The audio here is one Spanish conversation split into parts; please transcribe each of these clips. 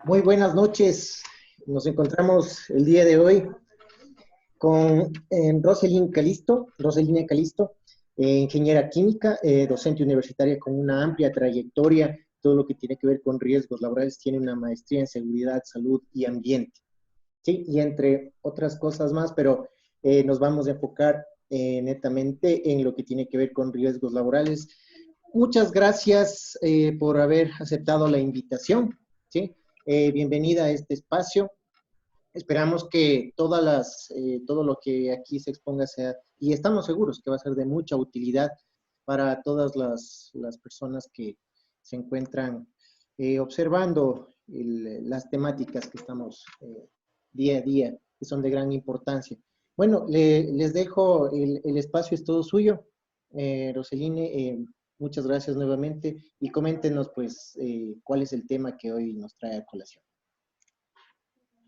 Muy buenas noches. Nos encontramos el día de hoy con Roselina Calisto, ingeniera química, docente universitaria con una amplia trayectoria, todo lo que tiene que ver con riesgos laborales, tiene una maestría en seguridad, salud y ambiente. Sí, y entre otras cosas más, pero nos vamos a enfocar netamente en lo que tiene que ver con riesgos laborales. Muchas gracias por haber aceptado la invitación, ¿sí? Bienvenida a este espacio. Esperamos que todo lo que aquí se exponga sea, y estamos seguros que va a ser de mucha utilidad para todas las personas que se encuentran observando las temáticas que estamos día a día, que son de gran importancia. Bueno, les dejo, el espacio es todo suyo. Roseline, muchas gracias nuevamente y coméntenos pues cuál es el tema que hoy nos trae a colación.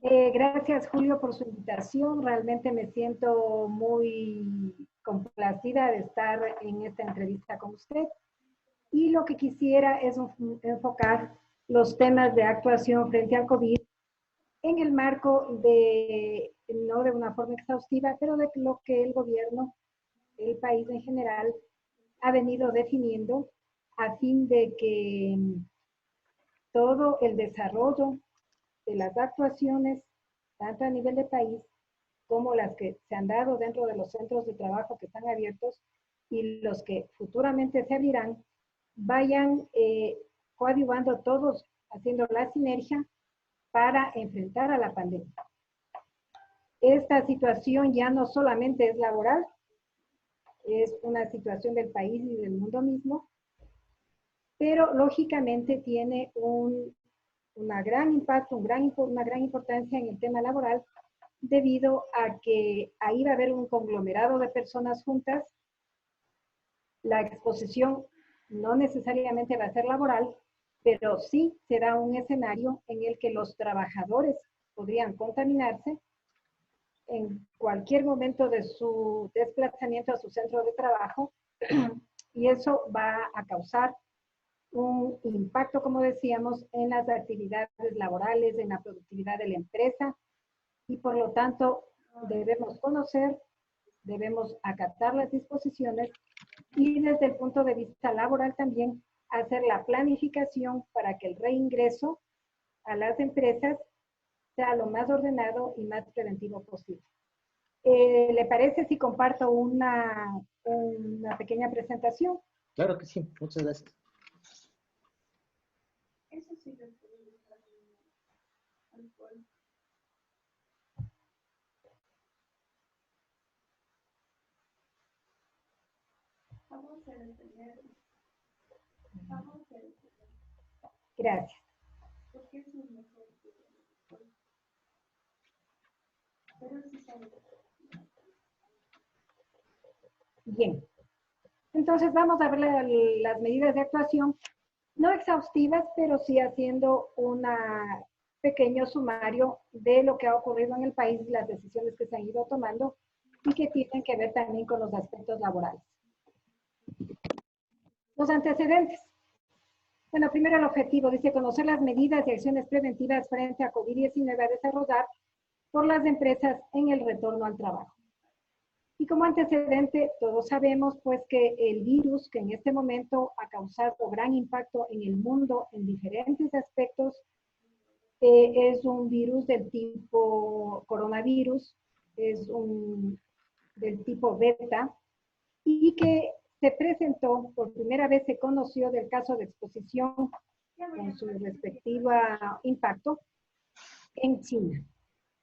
Gracias, Julio, por su invitación. Realmente me siento muy complacida de estar en esta entrevista con usted. Y lo que quisiera es enfocar los temas de actuación frente al COVID en el marco de, no de una forma exhaustiva, pero de lo que el gobierno, el país en general, ha venido definiendo a fin de que todo el desarrollo de las actuaciones, tanto a nivel de país como las que se han dado dentro de los centros de trabajo que están abiertos y los que futuramente se abrirán, vayan coadyuvando todos, haciendo la sinergia para enfrentar a la pandemia. Esta situación ya no solamente es laboral, es una situación del país y del mundo mismo, pero lógicamente tiene una gran impacto, una gran importancia en el tema laboral, debido a que ahí va a haber un conglomerado de personas juntas. La exposición no necesariamente va a ser laboral, pero sí será un escenario en el que los trabajadores podrían contaminarse en cualquier momento de su desplazamiento a su centro de trabajo, y eso va a causar un impacto, como decíamos, en las actividades laborales, en la productividad de la empresa, y por lo tanto debemos conocer, debemos acatar las disposiciones y desde el punto de vista laboral también hacer la planificación para que el reingreso a las empresas sea lo más ordenado y más preventivo posible. ¿Le parece si comparto una pequeña presentación? Claro que sí, muchas gracias. Eso sí lo Vamos a detener. Gracias. Porque es un mejor. Pero sí sabe. Bien. Entonces vamos a ver las medidas de actuación, no exhaustivas, pero sí haciendo un pequeño sumario de lo que ha ocurrido en el país y las decisiones que se han ido tomando y que tienen que ver también con los aspectos laborales. Los antecedentes. Bueno, primero el objetivo, dice conocer las medidas y acciones preventivas frente a COVID-19 a desarrollar por las empresas en el retorno al trabajo. Y como antecedente, todos sabemos pues que el virus que en este momento ha causado gran impacto en el mundo en diferentes aspectos, es un virus del tipo coronavirus, es del tipo beta, y que se presentó, por primera vez se conoció del caso de exposición con su respectivo impacto en China.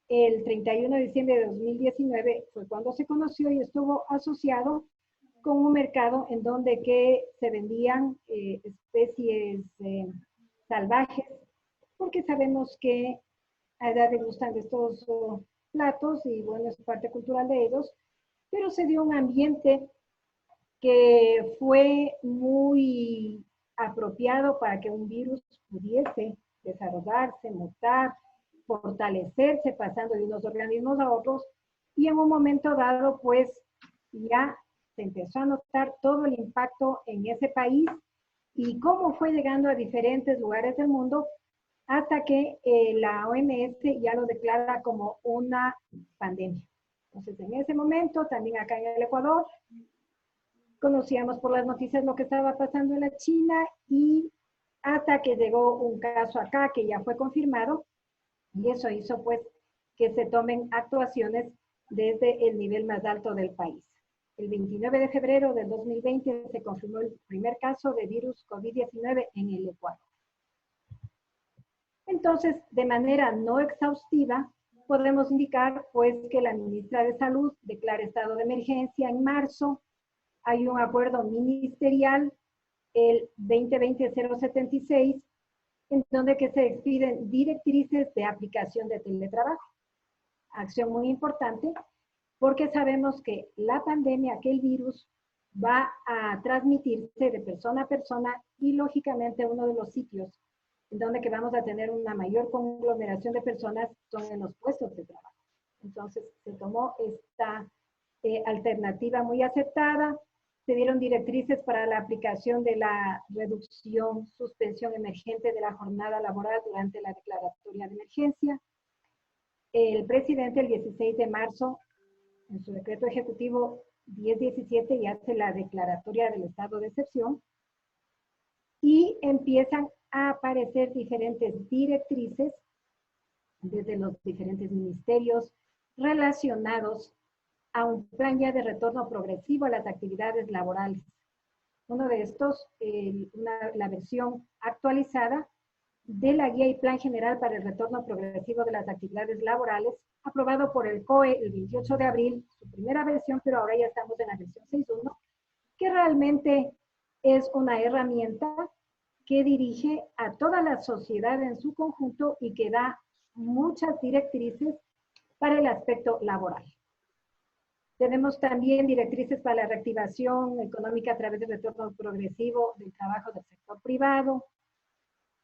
El 31 de diciembre de 2019 fue cuando se conoció y estuvo asociado con un mercado en donde que se vendían especies salvajes, porque sabemos que a edad les gustan estos platos y bueno, es parte cultural de ellos, pero se dio un ambiente que fue muy apropiado para que un virus pudiese desarrollarse, mutar, fortalecerse, pasando de unos organismos a otros, y en un momento dado, pues, ya se empezó a notar todo el impacto en ese país y cómo fue llegando a diferentes lugares del mundo, hasta que la OMS ya lo declara como una pandemia. Entonces, en ese momento, también acá en el Ecuador, conocíamos por las noticias lo que estaba pasando en la China y hasta que llegó un caso acá que ya fue confirmado y eso hizo pues que se tomen actuaciones desde el nivel más alto del país. El 29 de febrero del 2020 se confirmó el primer caso de virus COVID-19 en el Ecuador. Entonces, de manera no exhaustiva, podemos indicar pues que la ministra de Salud declara estado de emergencia en marzo. Hay un acuerdo ministerial, el 2020-076, en donde que se expiden directrices de aplicación de teletrabajo. Acción muy importante, porque sabemos que la pandemia, que el virus, va a transmitirse de persona a persona y lógicamente uno de los sitios en donde que vamos a tener una mayor conglomeración de personas son en los puestos de trabajo. Entonces se tomó esta alternativa muy aceptada, se dieron directrices para la aplicación de la reducción, suspensión emergente de la jornada laboral durante la declaratoria de emergencia. El presidente el 16 de marzo, en su decreto ejecutivo 1017, ya hace la declaratoria del estado de excepción y empiezan a aparecer diferentes directrices desde los diferentes ministerios relacionados a un plan ya de retorno progresivo a las actividades laborales. Uno de estos, la versión actualizada de la Guía y Plan General para el Retorno Progresivo de las Actividades Laborales, aprobado por el COE el 28 de abril, su primera versión, pero ahora ya estamos en la versión 6.1, que realmente es una herramienta que dirige a toda la sociedad en su conjunto y que da muchas directrices para el aspecto laboral. Tenemos también directrices para la reactivación económica a través del retorno progresivo del trabajo del sector privado.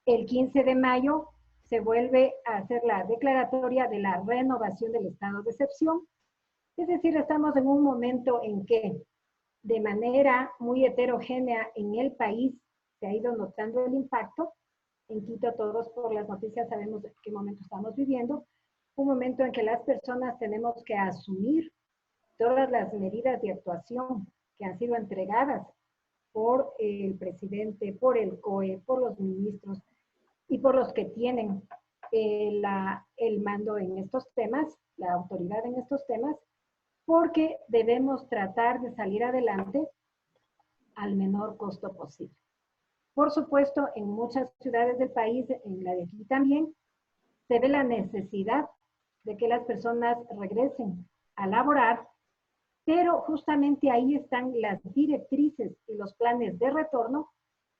El 15 de mayo se vuelve a hacer la declaratoria de la renovación del estado de excepción. Es decir, estamos en un momento en que de manera muy heterogénea en el país se ha ido notando el impacto. En Quito todos por las noticias sabemos en qué momento estamos viviendo. Un momento en que las personas tenemos que asumir todas las medidas de actuación que han sido entregadas por el presidente, por el COE, por los ministros y por los que tienen el mando en estos temas, la autoridad en estos temas, porque debemos tratar de salir adelante al menor costo posible. Por supuesto, en muchas ciudades del país, en la de aquí también, se ve la necesidad de que las personas regresen a laborar, pero justamente ahí están las directrices y los planes de retorno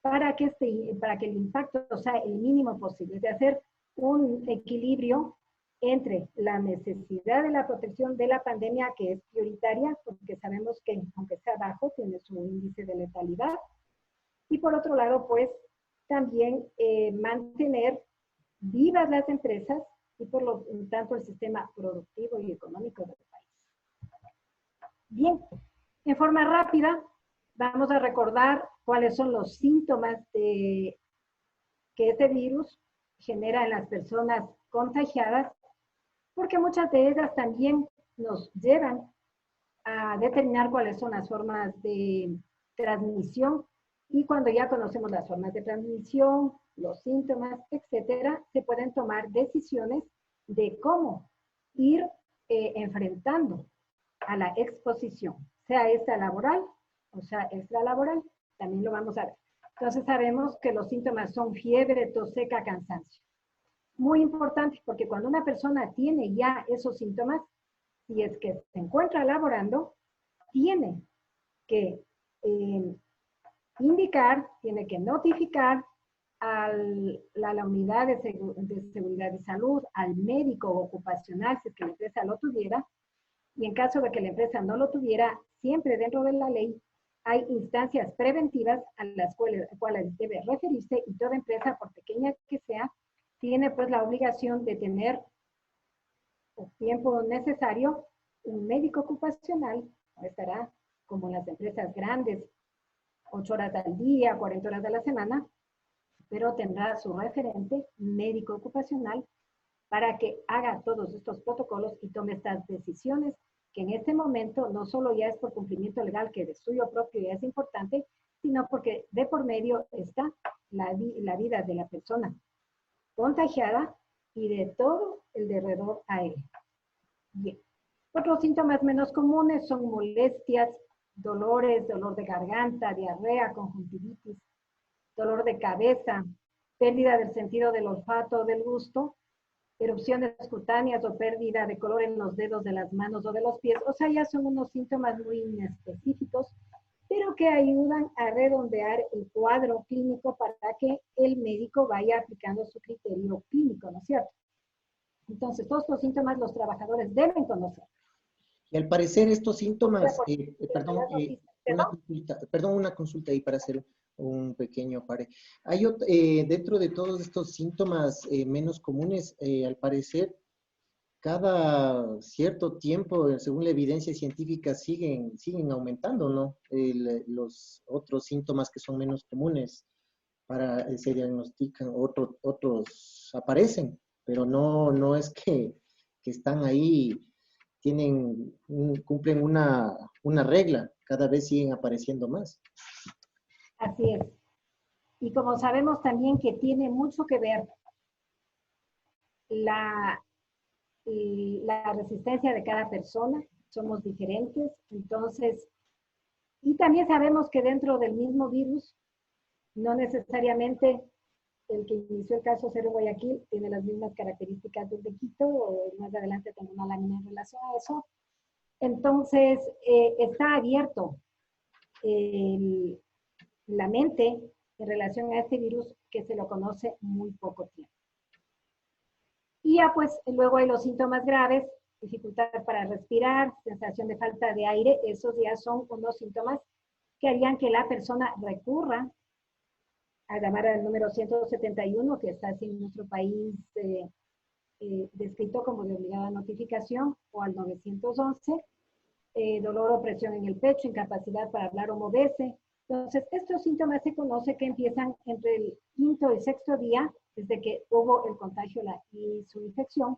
para que el impacto sea el mínimo posible, de hacer un equilibrio entre la necesidad de la protección de la pandemia, que es prioritaria, porque sabemos que aunque sea bajo, tiene su índice de letalidad, y por otro lado, pues, también mantener vivas las empresas y por lo tanto el sistema productivo y económico del país. Bien, en forma rápida, vamos a recordar cuáles son los síntomas que este virus genera en las personas contagiadas, porque muchas de ellas también nos llevan a determinar cuáles son las formas de transmisión. Y cuando ya conocemos las formas de transmisión, los síntomas, etcétera, se pueden tomar decisiones de cómo ir enfrentando a la exposición, sea esta laboral o sea extralaboral, también lo vamos a ver. Entonces sabemos que los síntomas son fiebre, tos seca, cansancio. Muy importante porque cuando una persona tiene ya esos síntomas, si es que se encuentra laborando, tiene que indicar, tiene que notificar a la unidad de seguridad y salud, al médico ocupacional, si es que la empresa lo tuviera, y en caso de que la empresa no lo tuviera, siempre dentro de la ley hay instancias preventivas a las cuales debe referirse, y toda empresa, por pequeña que sea, tiene pues la obligación de tener el tiempo necesario un médico ocupacional, estará como en las empresas grandes, 8 horas al día, 40 horas a la semana, pero tendrá su referente médico ocupacional para que haga todos estos protocolos y tome estas decisiones, que en este momento no solo ya es por cumplimiento legal, que de suyo propio ya es importante, sino porque de por medio está la vida de la persona contagiada y de todo el derredor a él. Bien. Otros síntomas menos comunes son molestias, dolores, dolor de garganta, diarrea, conjuntivitis, dolor de cabeza, pérdida del sentido del olfato o del gusto, erupciones cutáneas o pérdida de color en los dedos de las manos o de los pies. O sea, ya son unos síntomas muy inespecíficos, pero que ayudan a redondear el cuadro clínico para que el médico vaya aplicando su criterio clínico, ¿no es cierto? Entonces, todos los síntomas los trabajadores deben conocer. Y al parecer estos síntomas, ¿Perdón? una consulta ahí para hacer un pequeño pare. Hay dentro de todos estos síntomas menos comunes, al parecer, cada cierto tiempo, según la evidencia científica, siguen aumentando, ¿no? Los otros síntomas que son menos comunes se diagnostican, otros aparecen, pero no es que están ahí, cumplen una regla, cada vez siguen apareciendo más. Así es. Y como sabemos también que tiene mucho que ver la resistencia de cada persona, somos diferentes, entonces, y también sabemos que dentro del mismo virus, no necesariamente el que inició el caso Cero Guayaquil tiene las mismas características del de Quito, o más adelante tengo una lámina en relación a eso. Entonces, está abierto la mente en relación a este virus que se lo conoce muy poco tiempo. Y ya pues luego hay los síntomas graves, dificultad para respirar, sensación de falta de aire, esos ya son unos síntomas que harían que la persona recurra a llamar al número 171, que está así en nuestro país descrito como de obligada notificación, o al 911, dolor o presión en el pecho, incapacidad para hablar o moverse. Entonces, estos síntomas se conoce que empiezan entre el quinto y sexto día, desde que hubo el contagio y su infección,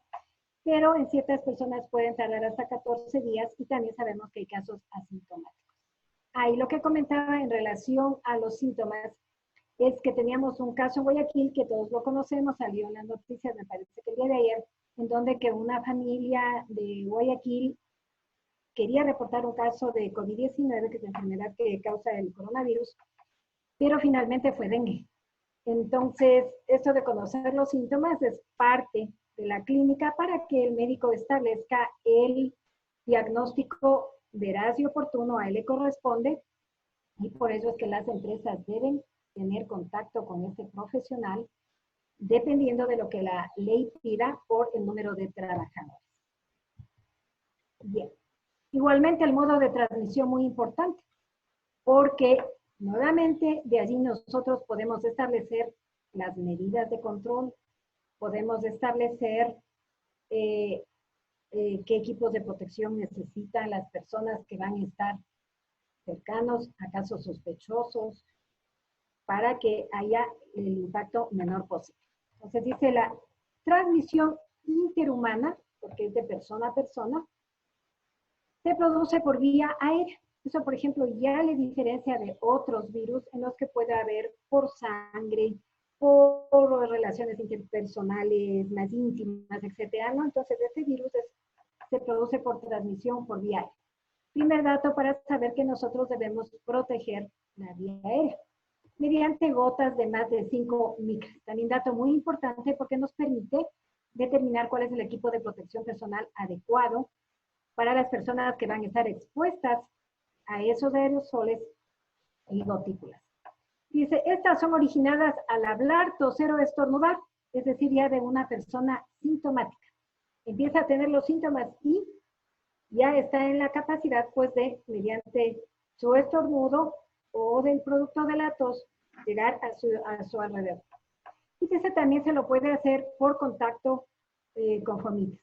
pero en ciertas personas pueden tardar hasta 14 días y también sabemos que hay casos asintomáticos. Ahí lo que comentaba en relación a los síntomas es que teníamos un caso en Guayaquil, que todos lo conocemos, salió en las noticias, me parece que el día de ayer, en donde que una familia de Guayaquil quería reportar un caso de COVID-19, que es la enfermedad que causa el coronavirus, pero finalmente fue dengue. Entonces, esto de conocer los síntomas es parte de la clínica para que el médico establezca el diagnóstico veraz y oportuno, a él le corresponde, y por eso es que las empresas deben tener contacto con este profesional, dependiendo de lo que la ley pida por el número de trabajadores. Bien. Igualmente el modo de transmisión muy importante, porque nuevamente de allí nosotros podemos establecer las medidas de control, podemos establecer qué equipos de protección necesitan las personas que van a estar cercanos a casos sospechosos, para que haya el impacto menor posible. Entonces dice la transmisión interhumana, porque es de persona a persona, se produce por vía aérea. Eso, por ejemplo, ya le diferencia de otros virus en los que puede haber por sangre, por relaciones interpersonales más íntimas, etcétera, ¿no? Entonces, este virus se produce por transmisión por vía aérea. Primer dato para saber que nosotros debemos proteger la vía aérea mediante gotas de más de 5 micras. También dato muy importante porque nos permite determinar cuál es el equipo de protección personal adecuado para las personas que van a estar expuestas a esos aerosoles y gotículas. Dice, estas son originadas al hablar, toser o estornudar, es decir, ya de una persona sintomática. Empieza a tener los síntomas y ya está en la capacidad, pues, de, mediante su estornudo o del producto de la tos, llegar a su alrededor. Y ese también se lo puede hacer por contacto con fomites.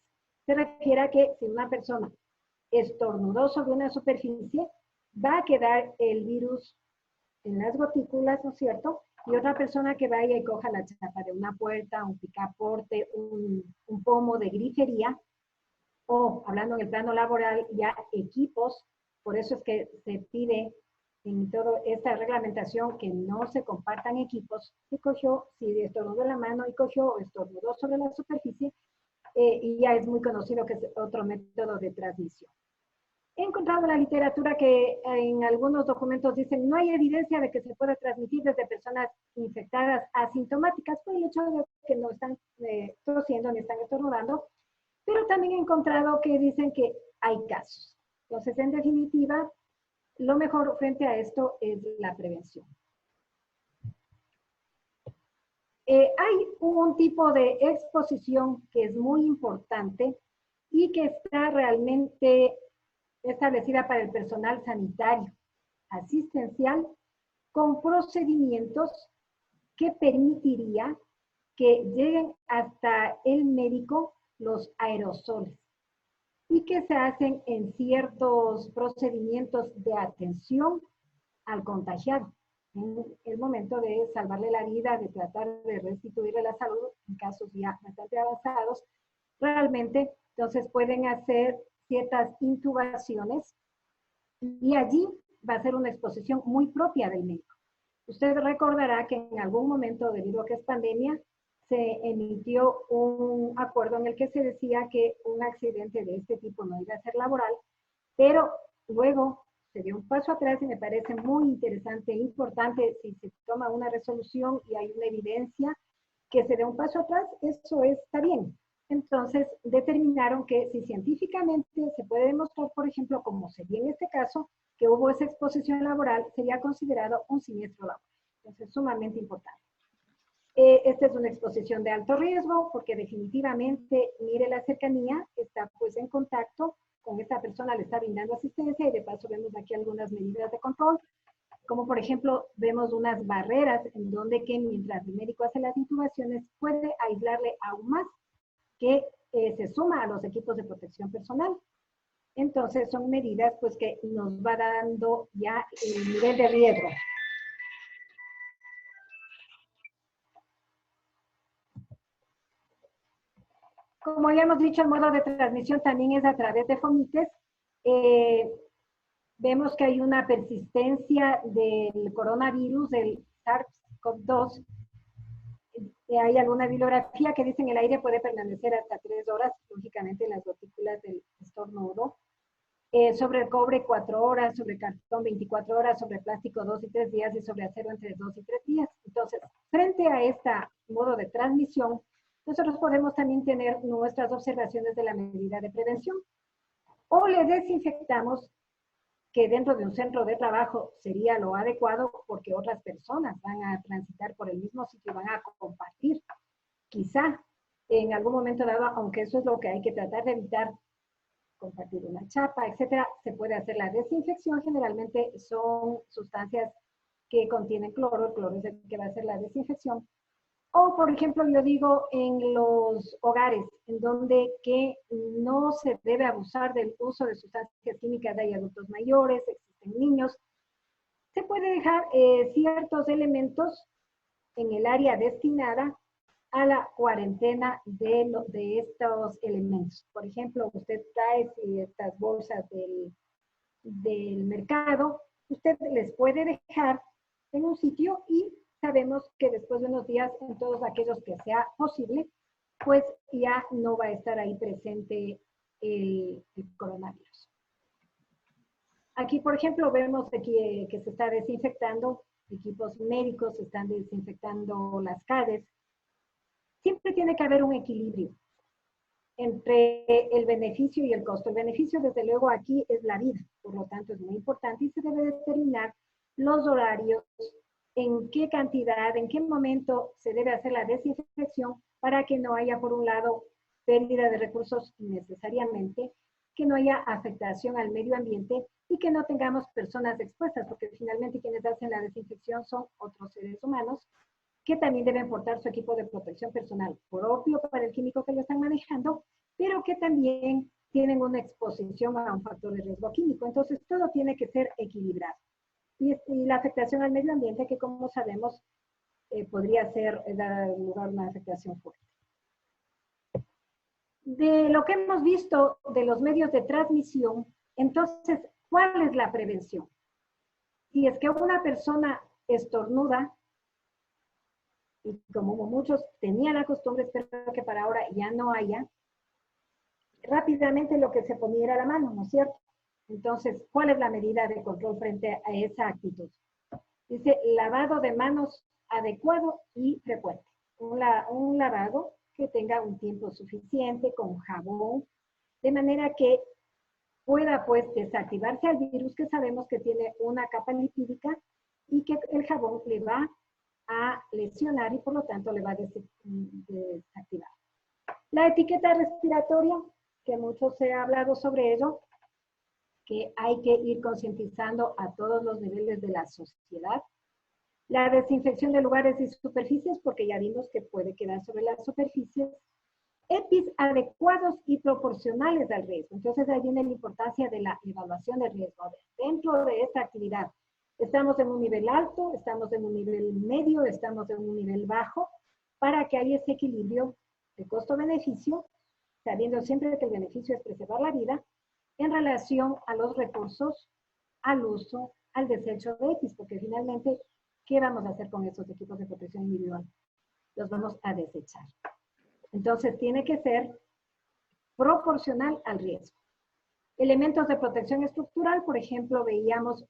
Se refiere a que si una persona estornudó sobre una superficie, va a quedar el virus en las gotículas, ¿no es cierto? y otra persona que vaya y coja la chapa de una puerta, un picaporte, un pomo de grifería, o hablando en el plano laboral, ya equipos. Por eso es que se pide en toda esta reglamentación que no se compartan equipos. Si cogió, si estornudó la mano y cogió o estornudó sobre la superficie, y ya es muy conocido que es otro método de transmisión. He encontrado en la literatura que en algunos documentos dicen no hay evidencia de que se pueda transmitir desde personas infectadas asintomáticas por el hecho de que no están tosiendo ni están estornudando, pero también he encontrado que dicen que hay casos. Entonces, en definitiva, lo mejor frente a esto es la prevención. Hay un tipo de exposición que es muy importante y que está realmente establecida para el personal sanitario, asistencial, con procedimientos que permitiría que lleguen hasta el médico los aerosoles y que se hacen en ciertos procedimientos de atención al contagiado, en el momento de salvarle la vida, de tratar de restituirle la salud en casos ya bastante avanzados. Realmente, entonces pueden hacer ciertas intubaciones y allí va a ser una exposición muy propia del médico. Usted recordará que en algún momento, debido a que es pandemia, se emitió un acuerdo en el que se decía que un accidente de este tipo no iba a ser laboral, pero luego se dio un paso atrás y me parece muy interesante e importante si se toma una resolución y hay una evidencia que se dé un paso atrás, eso está bien. Entonces determinaron que si científicamente se puede demostrar, por ejemplo, como sería en este caso, que hubo esa exposición laboral, sería considerado un siniestro laboral. Entonces, sumamente importante. Esta es una exposición de alto riesgo porque definitivamente, mire la cercanía, está pues en contacto con esta persona, le está brindando asistencia y de paso vemos aquí algunas medidas de control, como por ejemplo vemos unas barreras en donde que mientras el médico hace las intubaciones puede aislarle aún más, que se suma a los equipos de protección personal. Entonces son medidas pues que nos va dando ya el nivel de riesgo. Como ya hemos dicho, el modo de transmisión también es a través de fomites. Vemos que hay una persistencia del coronavirus, del SARS-CoV-2. Hay alguna bibliografía que dice que el aire puede permanecer hasta 3 horas, lógicamente en las gotículas del estornudo. Sobre el cobre 4 horas, sobre cartón 24 horas, sobre plástico 2 y 3 días y sobre acero entre 2 y 3 días. Entonces, frente a este modo de transmisión, nosotros podemos también tener nuestras observaciones de la medida de prevención. O le desinfectamos, que dentro de un centro de trabajo sería lo adecuado porque otras personas van a transitar por el mismo sitio y van a compartir. Quizá en algún momento dado, aunque eso es lo que hay que tratar de evitar, compartir una chapa, etcétera, se puede hacer la desinfección. Generalmente son sustancias que contienen cloro, el cloro es el que va a hacer la desinfección. O, por ejemplo, yo digo en los hogares, en donde que no se debe abusar del uso de sustancias químicas, hay adultos mayores, existen niños, se puede dejar ciertos elementos en el área destinada a la cuarentena de estos elementos. Por ejemplo, usted trae estas bolsas del mercado, usted les puede dejar en un sitio y sabemos que después de unos días, en todos aquellos que sea posible, pues ya no va a estar ahí presente el coronavirus. Aquí, por ejemplo, vemos aquí, que se está desinfectando, equipos médicos se están desinfectando las calles. Siempre tiene que haber un equilibrio entre el beneficio y el costo. El beneficio, desde luego, aquí es la vida, por lo tanto es muy importante y se debe determinar los horarios, en qué cantidad, en qué momento se debe hacer la desinfección para que no haya, por un lado, pérdida de recursos innecesariamente, que no haya afectación al medio ambiente y que no tengamos personas expuestas, porque finalmente quienes hacen la desinfección son otros seres humanos que también deben portar su equipo de protección personal propio para el químico que lo están manejando, pero que también tienen una exposición a un factor de riesgo químico. Entonces, todo tiene que ser equilibrado. Y la afectación al medio ambiente, que como sabemos, podría dar lugar a una afectación fuerte. De lo que hemos visto de los medios de transmisión, entonces, ¿cuál es la prevención? Si es que una persona estornuda, y como muchos tenían la costumbre, espero que para ahora ya no haya, rápidamente lo que se ponía era la mano, ¿no es cierto? Entonces, ¿cuál es la medida de control frente a esa actitud? Dice, lavado de manos adecuado y frecuente. Un lavado que tenga un tiempo suficiente con jabón, de manera que pueda pues desactivarse al virus, que sabemos que tiene una capa lipídica y que el jabón le va a lesionar y por lo tanto le va a desactivar. La etiqueta respiratoria, que mucho se ha hablado sobre ello, que hay que ir concientizando a todos los niveles de la sociedad. La desinfección de lugares y superficies, porque ya vimos que puede quedar sobre las superficies. EPIs adecuados y proporcionales al riesgo. Entonces ahí viene la importancia de la evaluación de riesgo. A ver, dentro de esta actividad, ¿estamos en un nivel alto? ¿Estamos en un nivel medio? ¿Estamos en un nivel bajo? Para que haya ese equilibrio de costo-beneficio, sabiendo siempre que el beneficio es preservar la vida, en relación a los recursos, al uso, al desecho de EPIs, porque finalmente, ¿qué vamos a hacer con estos equipos de protección individual? Los vamos a desechar. Entonces, tiene que ser proporcional al riesgo. Elementos de protección estructural, por ejemplo, veíamos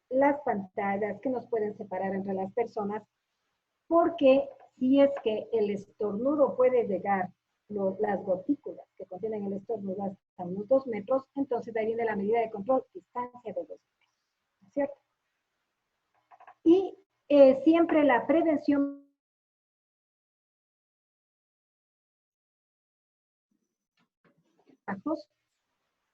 las pantallas que nos pueden separar entre las personas, porque si es que el estornudo puede llegar, las gotículas que contienen el estornudo hasta unos 2 metros, entonces ahí viene la medida de control, distancia de 2 metros, ¿no es cierto? Y siempre la prevención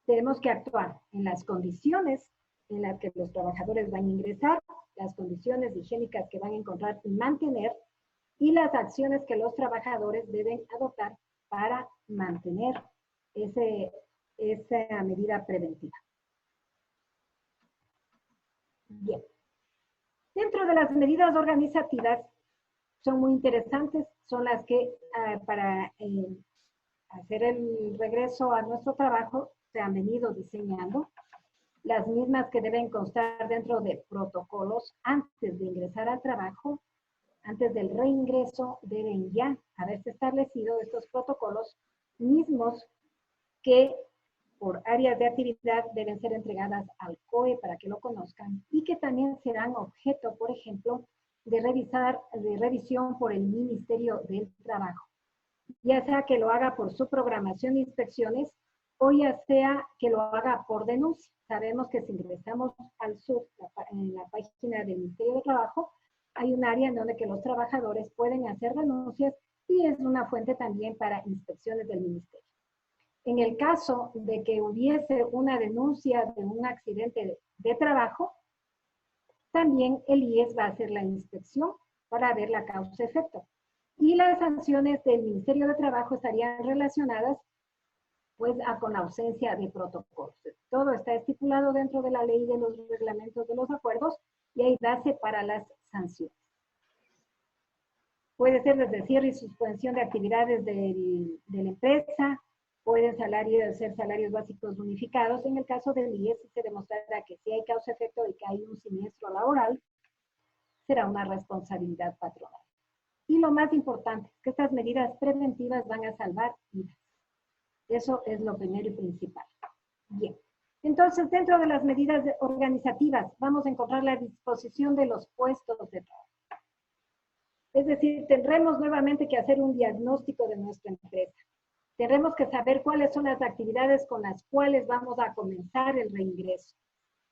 tenemos que actuar en las condiciones en las que los trabajadores van a ingresar, las condiciones higiénicas que van a encontrar y mantener, y las acciones que los trabajadores deben adoptar para mantener esa medida preventiva. Bien. Dentro de las medidas organizativas, son muy interesantes, son las que para hacer el regreso a nuestro trabajo se han venido diseñando, las mismas que deben constar dentro de protocolos antes de ingresar al trabajo, antes del reingreso, deben ya haberse establecido estos protocolos mismos que por áreas de actividad deben ser entregadas al COE para que lo conozcan y que también serán objeto, por ejemplo, de revisión por el Ministerio del Trabajo, ya sea que lo haga por su programación de inspecciones o ya sea que lo haga por denuncia. Sabemos que si ingresamos al sur, en la página del Ministerio de Trabajo, hay un área en donde que los trabajadores pueden hacer denuncias y es una fuente también para inspecciones del Ministerio. En el caso de que hubiese una denuncia de un accidente de trabajo, también el IES va a hacer la inspección para ver la causa-efecto. Y las sanciones del Ministerio de Trabajo estarían relacionadas pues con la ausencia de protocolos. Todo está estipulado dentro de la ley, de los reglamentos, de los acuerdos, y hay base para las sanciones. Puede ser desde cierre y suspensión de actividades de la empresa, pueden ser salarios básicos unificados. En el caso del IES, si se demostrará que si hay causa-efecto y que hay un siniestro laboral, será una responsabilidad patronal. Y lo más importante, que estas medidas preventivas van a salvar vidas. Eso es lo primero y principal. Bien. Entonces, dentro de las medidas organizativas, vamos a encontrar la disposición de los puestos de trabajo. Es decir, tendremos nuevamente que hacer un diagnóstico de nuestra empresa. Tendremos que saber cuáles son las actividades con las cuales vamos a comenzar el reingreso.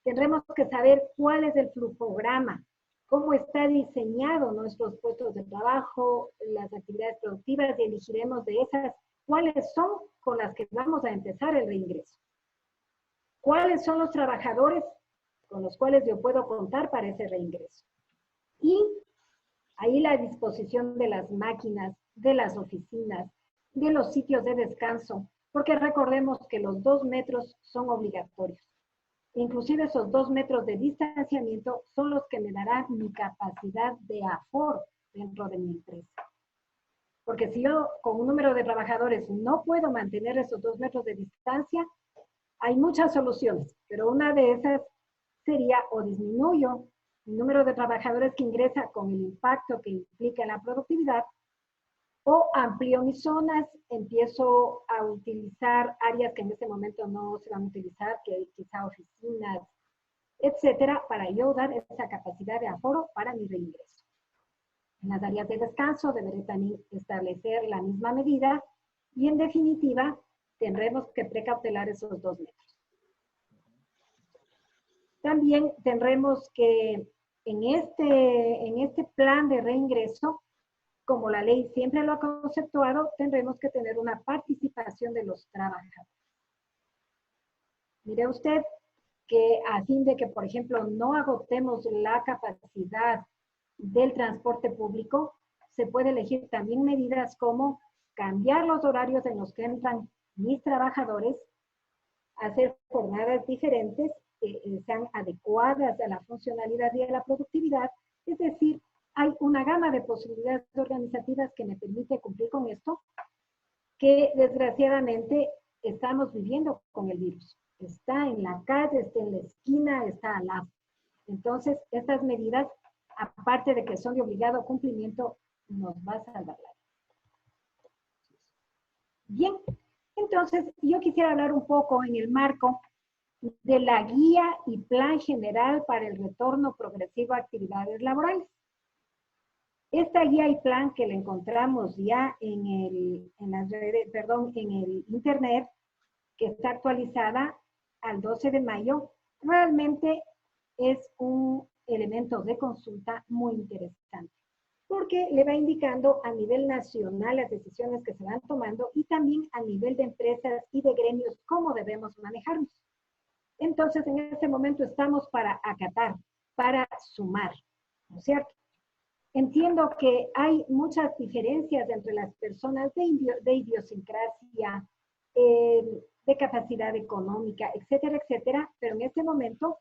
Tendremos que saber cuál es el flujograma, cómo está diseñado nuestros puestos de trabajo, las actividades productivas, y elegiremos de esas cuáles son con las que vamos a empezar el reingreso. ¿Cuáles son los trabajadores con los cuales yo puedo contar para ese reingreso? Y ahí la disposición de las máquinas, de las oficinas, de los sitios de descanso, porque recordemos que los 2 metros son obligatorios. Inclusive esos 2 metros de distanciamiento son los que me darán mi capacidad de aforo dentro de mi empresa. Porque si yo con un número de trabajadores no puedo mantener esos 2 metros de distancia, hay muchas soluciones, pero una de esas sería o disminuyo el número de trabajadores que ingresa con el impacto que implica en la productividad, o amplío mis zonas, empiezo a utilizar áreas que en este momento no se van a utilizar, que quizá oficinas, etcétera, para yo dar esa capacidad de aforo para mi reingreso. En las áreas de descanso deberé también establecer la misma medida y en definitiva tendremos que precautelar esos 2 metros. También tendremos que en este plan de reingreso, como la ley siempre lo ha conceptuado, tendremos que tener una participación de los trabajadores. Mire usted que a fin de que, por ejemplo, no agotemos la capacidad del transporte público, se puede elegir también medidas como cambiar los horarios en los que entran mis trabajadores, hacer jornadas diferentes que sean adecuadas a la funcionalidad y a la productividad. Es decir, hay una gama de posibilidades organizativas que me permite cumplir con esto, que desgraciadamente estamos viviendo con el virus. Está en la calle, está en la esquina, está al lado. Entonces, estas medidas, aparte de que son de obligado cumplimiento, nos va a salvar la vida. Bien, entonces yo quisiera hablar un poco en el marco de la guía y plan general para el retorno progresivo a actividades laborales. Esta guía y plan que la encontramos ya en el internet, que está actualizada al 12 de mayo, realmente es un elemento de consulta muy interesante, porque le va indicando a nivel nacional las decisiones que se van tomando y también a nivel de empresas y de gremios cómo debemos manejarnos. Entonces, en este momento estamos para acatar, para sumar, ¿no es cierto? Entiendo que hay muchas diferencias entre las personas de idiosincrasia, de capacidad económica, etcétera, etcétera, pero en este momento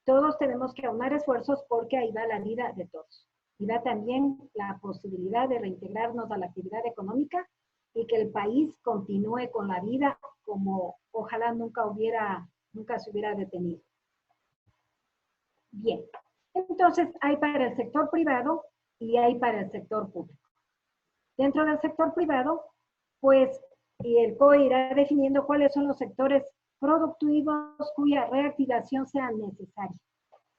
todos tenemos que aunar esfuerzos porque ahí va la vida de todos. Y va también la posibilidad de reintegrarnos a la actividad económica y que el país continúe con la vida como ojalá nunca se hubiera detenido. Bien, entonces hay para el sector privado y hay para el sector público. Dentro del sector privado, pues el COE irá definiendo cuáles son los sectores productivos cuya reactivación sea necesaria.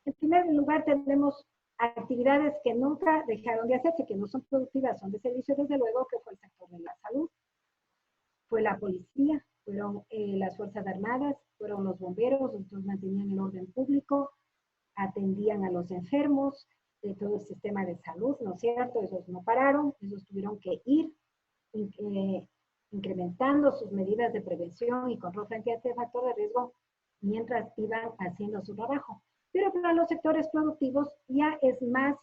En primer lugar, tenemos actividades que nunca dejaron de hacerse, que no son productivas, son de servicio, desde luego, que fue el sector de la salud, fue la policía, fueron las Fuerzas Armadas, fueron los bomberos, los mantenían el orden público, atendían a los enfermos, de todo el sistema de salud, ¿no es cierto? Esos no pararon, esos tuvieron que ir incrementando sus medidas de prevención y control frente a este factor de riesgo mientras iban haciendo su trabajo. Pero para los sectores productivos ya es más,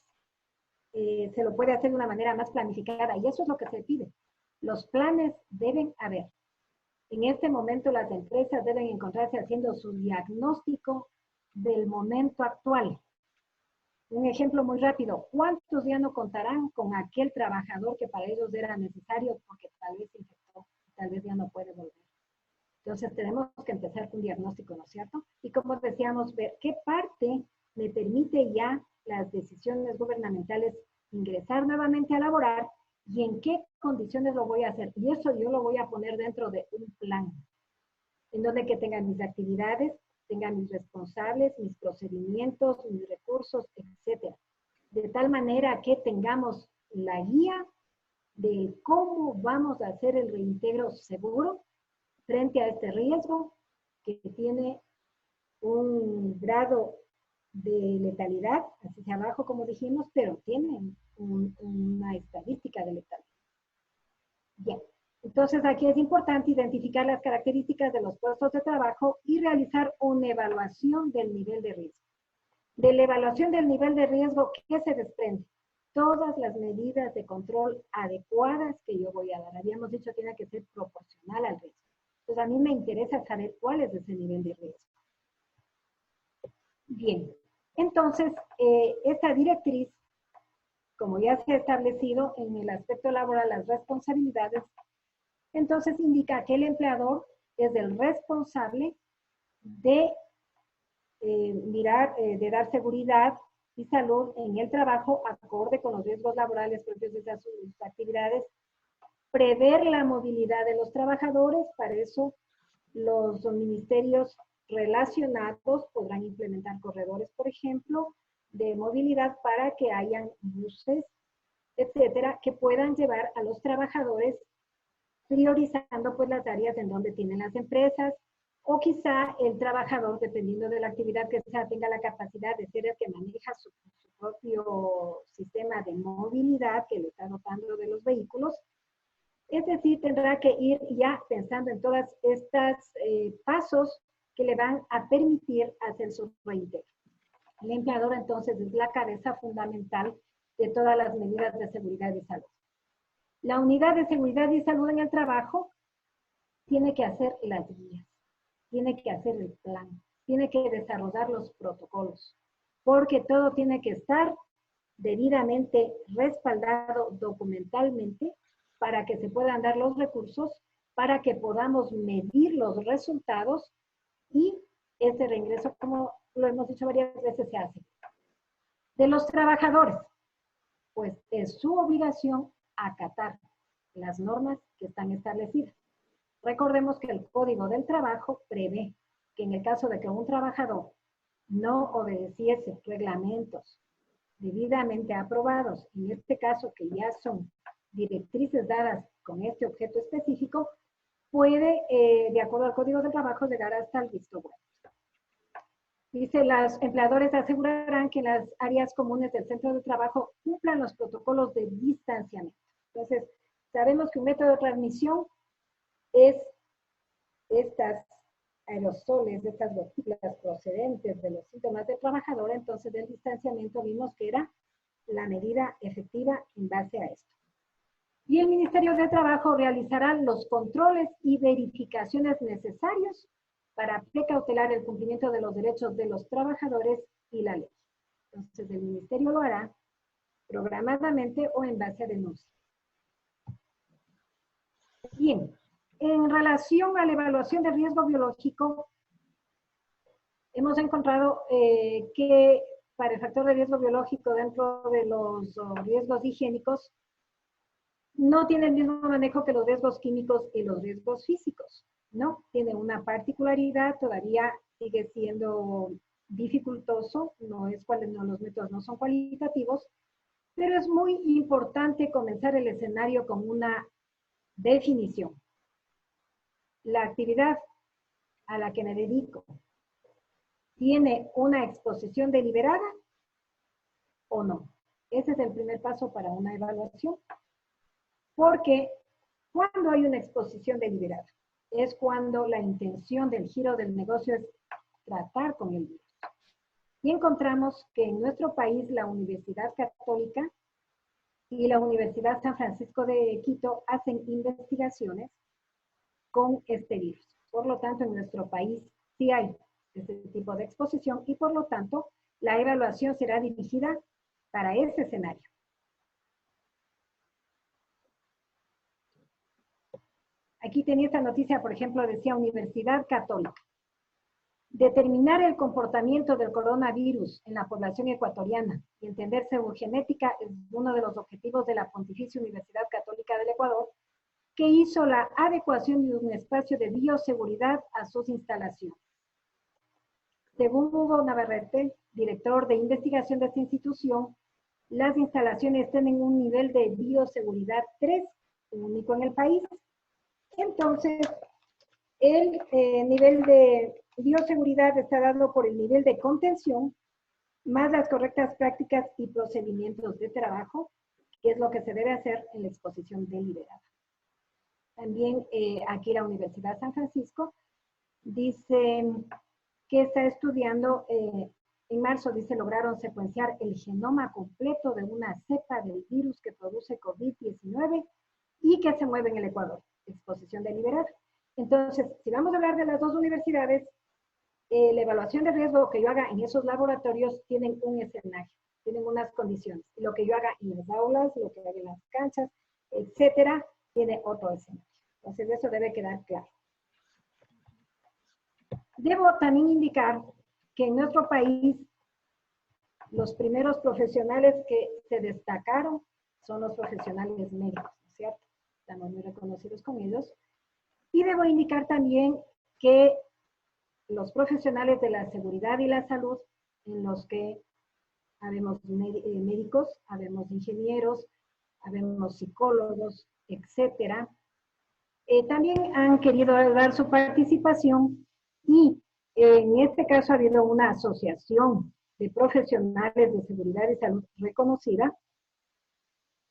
se lo puede hacer de una manera más planificada y eso es lo que se pide. Los planes deben haber. En este momento las empresas deben encontrarse haciendo su diagnóstico del momento actual. Un ejemplo muy rápido, ¿cuántos ya no contarán con aquel trabajador que para ellos era necesario porque tal vez se infectó, tal vez ya no puede volver? Entonces tenemos que empezar con un diagnóstico, ¿no es cierto? Y como decíamos, ver qué parte me permite ya las decisiones gubernamentales ingresar nuevamente a laborar y en qué condiciones lo voy a hacer. Y eso yo lo voy a poner dentro de un plan, en donde que tengan mis actividades, tengan mis responsables, mis procedimientos, mis recursos, etc. De tal manera que tengamos la guía de cómo vamos a hacer el reintegro seguro frente a este riesgo que tiene un grado de letalidad, así sea bajo como dijimos, pero tiene una estadística de letalidad. Bien. Entonces, aquí es importante identificar las características de los puestos de trabajo y realizar una evaluación del nivel de riesgo. De la evaluación del nivel de riesgo, ¿qué se desprende? Todas las medidas de control adecuadas que yo voy a dar. Habíamos dicho que tiene que ser proporcional al riesgo. Entonces, a mí me interesa saber cuál es ese nivel de riesgo. Bien. Entonces, esta directriz como ya se ha establecido en el aspecto laboral las responsabilidades, entonces indica que el empleador es el responsable de de dar seguridad y salud en el trabajo acorde con los riesgos laborales propios de esas sus actividades, prever la movilidad de los trabajadores. Para eso los ministerios relacionados podrán implementar corredores, por ejemplo, de movilidad para que hayan buses, etcétera, que puedan llevar a los trabajadores priorizando pues las áreas en donde tienen las empresas, o quizá el trabajador, dependiendo de la actividad que sea, tenga la capacidad de ser el que maneja su propio sistema de movilidad que le está dotando de los vehículos. Es decir, tendrá que ir ya pensando en todas estas pasos que le van a permitir hacer su reintegro. El empleador entonces es la cabeza fundamental de todas las medidas de seguridad y salud. La unidad de seguridad y salud en el trabajo tiene que hacer las guías, tiene que hacer el plan, tiene que desarrollar los protocolos, porque todo tiene que estar debidamente respaldado documentalmente para que se puedan dar los recursos, para que podamos medir los resultados y ese reingreso, como lo hemos dicho varias veces, se hace. De los trabajadores, pues es su obligación acatar las normas que están establecidas. Recordemos que el Código del Trabajo prevé que en el caso de que un trabajador no obedeciese reglamentos debidamente aprobados, en este caso que ya son directrices dadas con este objeto específico, puede, de acuerdo al Código del Trabajo, llegar hasta el visto bueno. Dice, los empleadores asegurarán que las áreas comunes del centro de trabajo cumplan los protocolos de distanciamiento. Entonces, sabemos que un método de transmisión es estas aerosoles, estas gotículas procedentes de los síntomas del trabajador. Entonces, del distanciamiento vimos que era la medida efectiva en base a esto. Y el Ministerio de Trabajo realizará los controles y verificaciones necesarios para precautelar el cumplimiento de los derechos de los trabajadores y la ley. Entonces, el Ministerio lo hará programadamente o en base a denuncia. Bien, en relación a la evaluación de riesgo biológico, hemos encontrado que para el factor de riesgo biológico dentro de los riesgos higiénicos, no tiene el mismo manejo que los riesgos químicos y los riesgos físicos, ¿no? Tiene una particularidad, todavía sigue siendo dificultoso, los métodos no son cualitativos, pero es muy importante comenzar el escenario con una definición. La actividad a la que me dedico, ¿tiene una exposición deliberada o no? Ese es el primer paso para una evaluación. Porque cuando hay una exposición deliberada, es cuando la intención del giro del negocio es tratar con el virus. Y encontramos que en nuestro país la Universidad Católica y la Universidad San Francisco de Quito hacen investigaciones con este virus. Por lo tanto, en nuestro país sí hay este tipo de exposición y por lo tanto la evaluación será dirigida para ese escenario. Aquí tenía esta noticia, por ejemplo, decía Universidad Católica. Determinar el comportamiento del coronavirus en la población ecuatoriana y entender su genética es uno de los objetivos de la Pontificia Universidad Católica del Ecuador, que hizo la adecuación de un espacio de bioseguridad a sus instalaciones. Según Hugo Navarrete, director de investigación de esta institución, las instalaciones tienen un nivel de bioseguridad 3, único en el país. Entonces, el nivel de bioseguridad está dado por el nivel de contención, más las correctas prácticas y procedimientos de trabajo, que es lo que se debe hacer en la exposición deliberada. También aquí la Universidad San Francisco dice que está estudiando, en marzo dice, lograron secuenciar el genoma completo de una cepa del virus que produce COVID-19 y que se mueve en el Ecuador. Exposición deliberada. Entonces, si vamos a hablar de las dos universidades, la evaluación de riesgo que yo haga en esos laboratorios tienen un escenario. tienen unas condiciones. Y lo que yo haga en las aulas, lo que haga en las canchas, etcétera, tiene otro escenario. Entonces, eso debe quedar claro. Debo también indicar que en nuestro país los primeros profesionales que se destacaron son los profesionales médicos, ¿no es cierto? Estamos muy reconocidos con ellos. Y debo indicar también que los profesionales de la seguridad y la salud, en los que habemos médicos, habemos ingenieros, habemos psicólogos, etcétera, también han querido dar su participación y en este caso ha habido una asociación de profesionales de seguridad y salud reconocida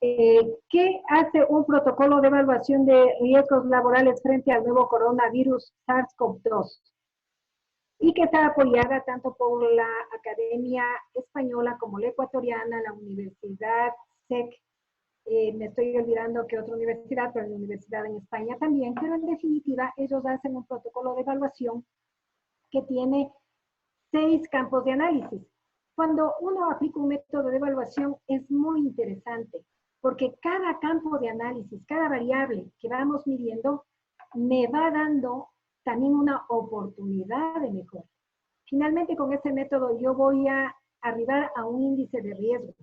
que hace un protocolo de evaluación de riesgos laborales frente al nuevo coronavirus SARS-CoV-2 y que está apoyada tanto por la Academia Española como la Ecuatoriana, la Universidad SEC, me estoy olvidando que otra universidad, pero la universidad en España también, pero en definitiva ellos hacen un protocolo de evaluación que tiene 6 campos de análisis. Cuando uno aplica un método de evaluación es muy interesante, porque cada campo de análisis, cada variable que vamos midiendo, me va dando también una oportunidad de mejora. Finalmente, con este método yo voy a arribar a un índice de riesgo.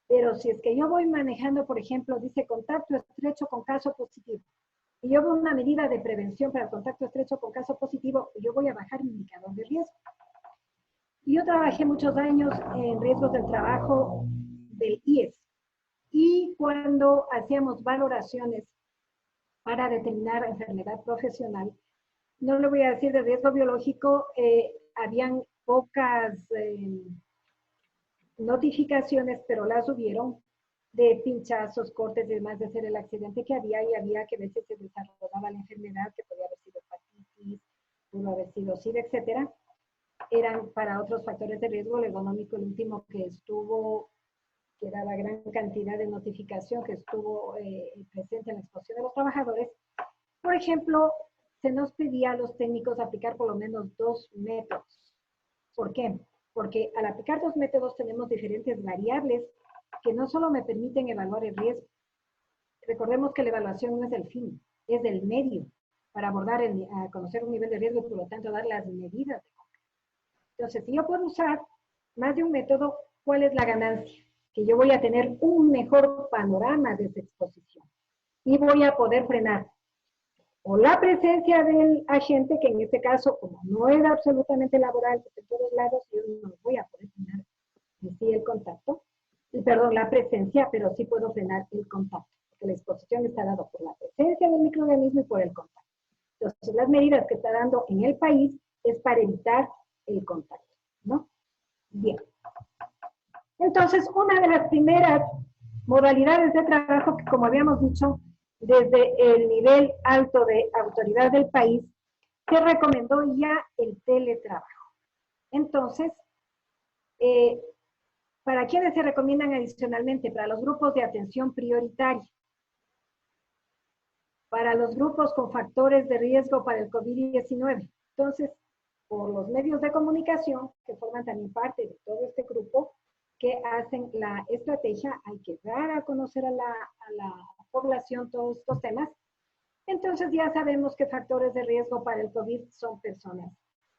Pero si es que yo voy manejando, por ejemplo, dice contacto estrecho con caso positivo, y yo veo una medida de prevención para el contacto estrecho con caso positivo, yo voy a bajar mi indicador de riesgo. Yo trabajé muchos años en riesgos del trabajo del IES, y cuando hacíamos valoraciones para determinar enfermedad profesional, no le voy a decir de riesgo biológico, habían pocas notificaciones, pero las hubieron, de pinchazos, cortes y demás, de ser el accidente que había, y había que a veces se desarrollaba la enfermedad, que podía haber sido hepatitis, pudo haber sido SIDA, etcétera. Eran para otros factores de riesgo. El económico, el último que estuvo, que era la gran cantidad de notificación que estuvo presente en la exposición de los trabajadores. Por ejemplo, se nos pedía a los técnicos aplicar por lo menos 2 métodos. ¿Por qué? Porque al aplicar 2 métodos tenemos diferentes variables que no solo me permiten evaluar el riesgo. Recordemos que la evaluación no es el fin, es el medio para abordar, conocer un nivel de riesgo y por lo tanto dar las medidas de control. Entonces, si yo puedo usar más de un método, ¿cuál es la ganancia? Que yo voy a tener un mejor panorama de esa exposición y voy a poder frenar o la presencia del agente, que en este caso, como no era absolutamente laboral, que en todos lados, yo no voy a poder frenar sí el contacto, perdón, la presencia, pero sí puedo frenar el contacto, porque la exposición está dada por la presencia del microorganismo y por el contacto. Entonces, las medidas que está dando en el país es para evitar el contacto, ¿no? Bien. Entonces, una de las primeras modalidades de trabajo que, como habíamos dicho, desde el nivel alto de autoridad del país, se recomendó ya el teletrabajo. Entonces, ¿para quiénes se recomiendan adicionalmente? Para los grupos de atención prioritaria, para los grupos con factores de riesgo para el COVID-19. Entonces, por los medios de comunicación, que forman también parte de todo este grupo, que hacen la estrategia, hay que dar a conocer a la población todos estos temas. Entonces ya sabemos que factores de riesgo para el COVID son personas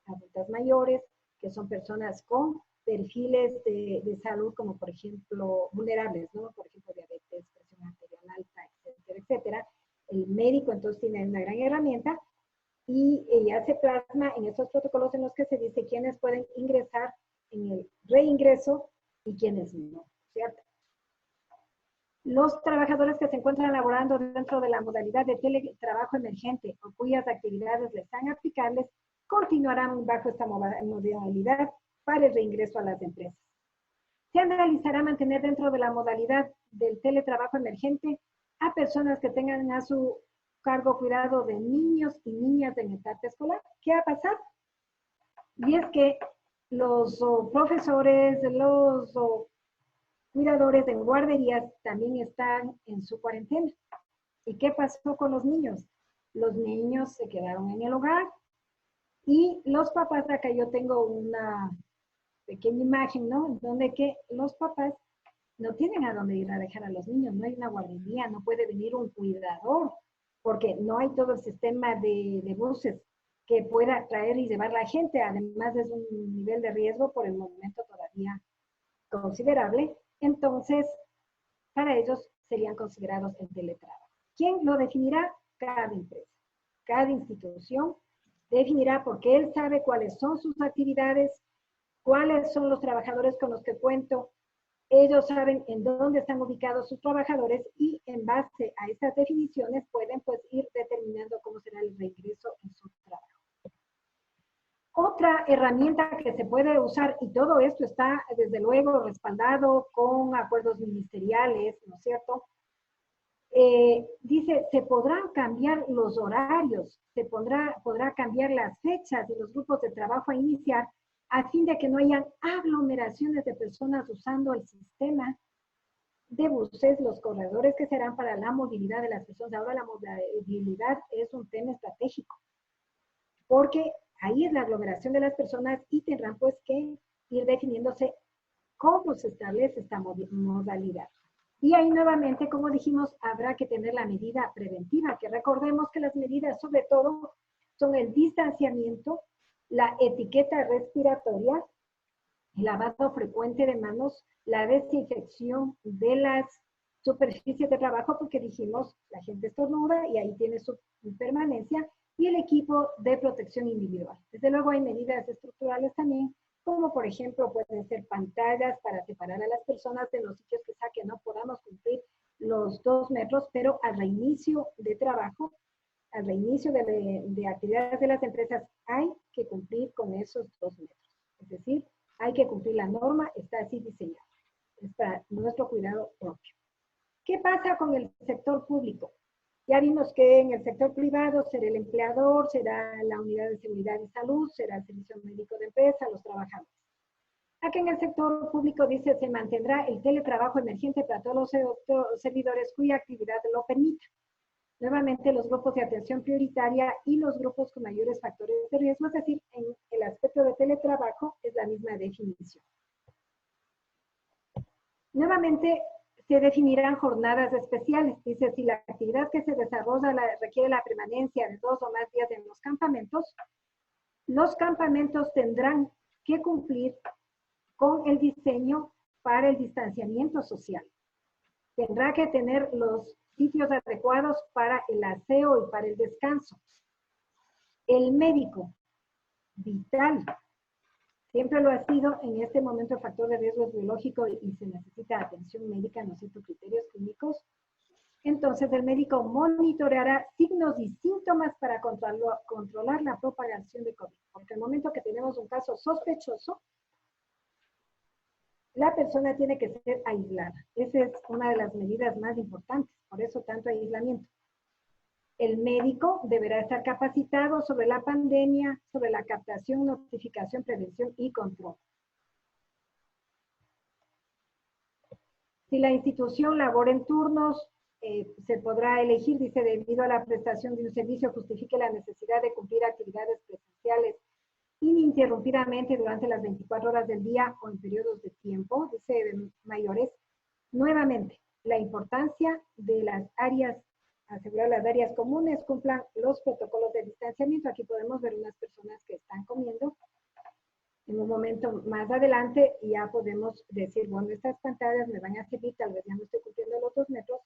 adultas mayores, que son personas con perfiles de salud, como por ejemplo vulnerables, ¿no? Por ejemplo, diabetes, presión arterial alta, etcétera, etcétera. El médico entonces tiene una gran herramienta y ella se plasma en estos protocolos en los que se dice quiénes pueden ingresar en el reingreso y quiénes no, ¿cierto? Los trabajadores que se encuentran laborando dentro de la modalidad de teletrabajo emergente o cuyas actividades les sean aplicables, continuarán bajo esta modalidad para el reingreso a las empresas. Se analizará mantener dentro de la modalidad del teletrabajo emergente a personas que tengan a su cargo cuidado de niños y niñas en etapa escolar. ¿Qué va a pasar? Y es que los profesores, los cuidadores en guarderías también están en su cuarentena. ¿Y qué pasó con los niños? Los niños se quedaron en el hogar y los papás, acá yo tengo pequeña imagen, ¿no? Donde que los papás no tienen a dónde ir a dejar a los niños, no hay una guardería, no puede venir un cuidador, porque no hay todo el sistema de buses que pueda traer y llevar la gente. Además es un nivel de riesgo por el momento todavía considerable. Entonces, para ellos serían considerados en teletrabajo. ¿Quién lo definirá? Cada empresa, cada institución definirá porque él sabe cuáles son sus actividades, cuáles son los trabajadores con los que cuento. Ellos saben en dónde están ubicados sus trabajadores y en base a estas definiciones pueden pues ir determinando cómo será el regreso en su trabajo. Otra herramienta que se puede usar, y todo esto está desde luego respaldado con acuerdos ministeriales, ¿no es cierto? Dice, se podrán cambiar los horarios, podrá cambiar las fechas y los grupos de trabajo a iniciar a fin de que no hayan aglomeraciones de personas usando el sistema de buses, los corredores que serán para la movilidad de las personas. Ahora la movilidad es un tema estratégico, porque ahí es la aglomeración de las personas y tendrán pues que ir definiéndose cómo se establece esta modalidad. Y ahí nuevamente, como dijimos, habrá que tener la medida preventiva, que recordemos que las medidas sobre todo son el distanciamiento, la etiqueta respiratoria, el lavado frecuente de manos, la desinfección de las superficies de trabajo, porque dijimos, la gente estornuda y ahí tiene su permanencia, y el equipo de protección individual. Desde luego hay medidas estructurales también, como por ejemplo pueden ser pantallas para separar a las personas de los sitios que no podamos cumplir los 2 metros, pero al reinicio de trabajo, al reinicio de actividades de las empresas, hay que cumplir con esos 2 metros. Es decir, hay que cumplir la norma, está así diseñada. Es para nuestro cuidado propio. ¿Qué pasa con el sector público? Ya vimos que en el sector privado será el empleador, será la unidad de seguridad y salud, será el servicio médico de empresa, los trabajadores. Aquí en el sector público dice se mantendrá el teletrabajo emergente para todos los servidores cuya actividad lo permita. Nuevamente los grupos de atención prioritaria y los grupos con mayores factores de riesgo, es decir, en el aspecto de teletrabajo es la misma definición. Nuevamente se definirán jornadas especiales. Dice, si la actividad que se desarrolla requiere la permanencia de 2 o más días en los campamentos tendrán que cumplir con el diseño para el distanciamiento social. Tendrá que tener los sitios adecuados para el aseo y para el descanso. El médico, vital, siempre lo ha sido, en este momento el factor de riesgo es biológico y se necesita atención médica, no ciertos criterios clínicos. Entonces el médico monitoreará signos y síntomas para controlar la propagación de COVID. Porque al momento que tenemos un caso sospechoso, la persona tiene que ser aislada. Esa es una de las medidas más importantes, por eso tanto aislamiento. El médico deberá estar capacitado sobre la pandemia, sobre la captación, notificación, prevención y control. Si la institución labora en turnos, se podrá elegir, dice, debido a la prestación de un servicio, justifique la necesidad de cumplir actividades presenciales ininterrumpidamente durante las 24 horas del día o en periodos de tiempo, dice, de mayores. Nuevamente, la importancia de las áreas, asegurar las áreas comunes, cumplan los protocolos de distanciamiento. Aquí podemos ver unas personas que están comiendo. En un momento más adelante ya podemos decir, bueno, estas pantallas me van a servir, tal vez ya no estoy cumpliendo los 2 metros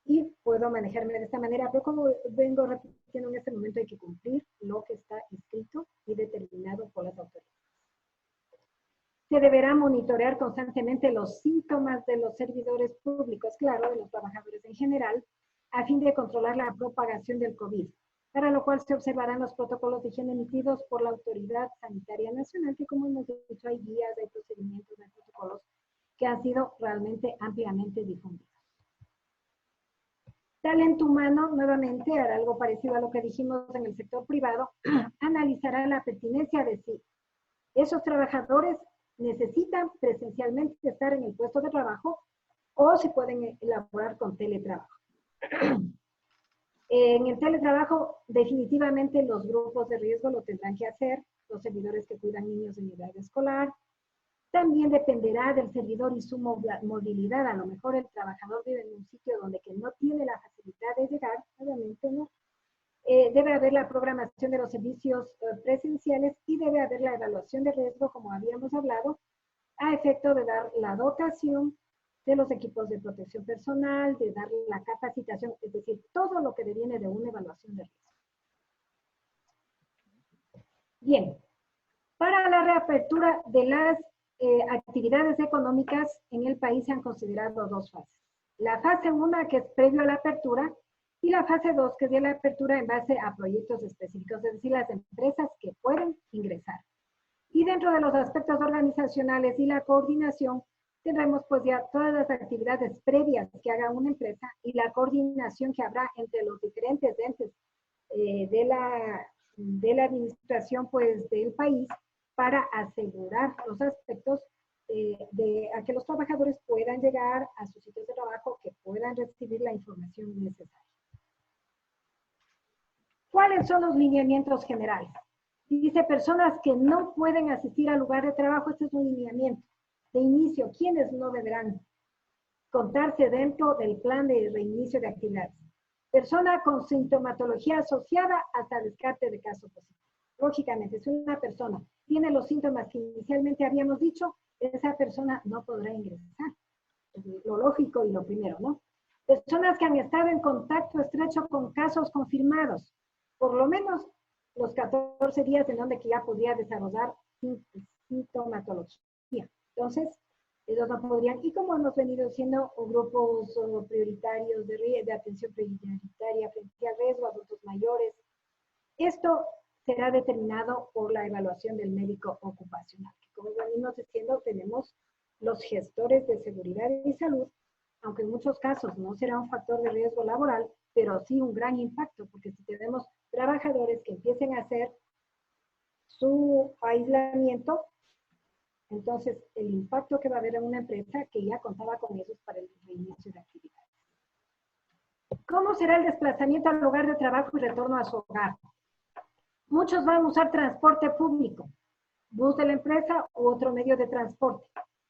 y puedo manejarme de esta manera, pero como vengo repitiendo en este momento hay que cumplir lo que está escrito y determinado por las autoridades. Se deberá monitorear constantemente los síntomas de los servidores públicos, claro, de los trabajadores en general, a fin de controlar la propagación del COVID, para lo cual se observarán los protocolos de higiene emitidos por la Autoridad Sanitaria Nacional, que como hemos dicho, hay guías, hay procedimientos, hay protocolos que han sido realmente ampliamente difundidos. Talento humano, nuevamente, hará algo parecido a lo que dijimos en el sector privado, analizará la pertinencia de si esos trabajadores necesitan presencialmente estar en el puesto de trabajo o si pueden elaborar con teletrabajo. En el teletrabajo, definitivamente los grupos de riesgo lo tendrán que hacer, los servidores que cuidan niños en edad escolar, También dependerá del servidor y su movilidad. A lo mejor el trabajador vive en un sitio donde que no tiene la facilidad de llegar, obviamente no. Debe haber la programación de los servicios presenciales y debe haber la evaluación de riesgo, como habíamos hablado, a efecto de dar la dotación de los equipos de protección personal, de dar la capacitación, es decir, todo lo que deviene de una evaluación de riesgo. Bien, para la reapertura de las actividades económicas en el país se han considerado dos fases. La fase 1, que es previo a la apertura, y la fase 2, que es de la apertura en base a proyectos específicos, es decir, las empresas que pueden ingresar. Y dentro de los aspectos organizacionales y la coordinación, tendremos pues ya todas las actividades previas que haga una empresa y la coordinación que habrá entre los diferentes entes de la administración pues del país para asegurar los aspectos a que los trabajadores puedan llegar a sus sitios de trabajo, que puedan recibir la información necesaria. ¿Cuáles son los lineamientos generales? Dice, personas que no pueden asistir al lugar de trabajo, este es un lineamiento. De inicio, ¿quiénes no deberán contarse dentro del plan de reinicio de actividades? Persona con sintomatología asociada hasta descarte de caso positivo. Lógicamente, si una persona tiene los síntomas que inicialmente habíamos dicho, esa persona no podrá ingresar. Es lo lógico y lo primero, ¿no? Personas que han estado en contacto estrecho con casos confirmados, por lo menos los 14 días en donde que ya podría desarrollar sintomatología. Entonces, ellos no podrían, y como hemos venido siendo grupos prioritarios de atención prioritaria frente al riesgo, adultos mayores, esto será determinado por la evaluación del médico ocupacional. Que como venimos diciendo, tenemos los gestores de seguridad y salud, aunque en muchos casos no será un factor de riesgo laboral, pero sí un gran impacto, porque si tenemos trabajadores que empiecen a hacer su aislamiento, entonces el impacto que va a haber en una empresa que ya contaba con esos para el reinicio de actividades. ¿Cómo será el desplazamiento al lugar de trabajo y retorno a su hogar? Muchos van a usar transporte público, bus de la empresa u otro medio de transporte.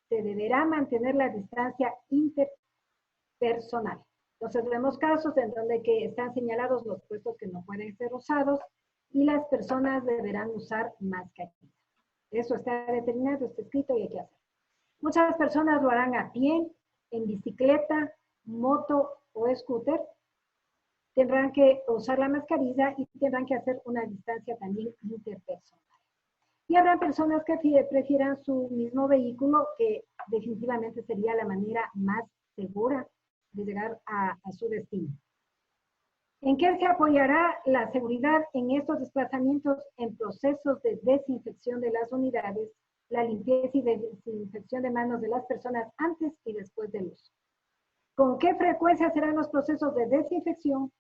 Se deberá mantener la distancia interpersonal. Entonces vemos casos en donde que están señalados los puestos que no pueden ser usados y las personas deberán usar mascarilla. Eso está determinado, está escrito y hay que hacer. Muchas personas lo harán a pie, en bicicleta, moto o scooter. Tendrán que usar la mascarilla y tendrán que hacer una distancia también interpersonal. Y habrá personas que prefieran su mismo vehículo, que definitivamente sería la manera más segura de llegar a su destino. ¿En qué se apoyará la seguridad en estos desplazamientos? En procesos de desinfección de las unidades, la limpieza y desinfección de manos de las personas antes y después del uso. ¿Con qué frecuencia serán los procesos de desinfección?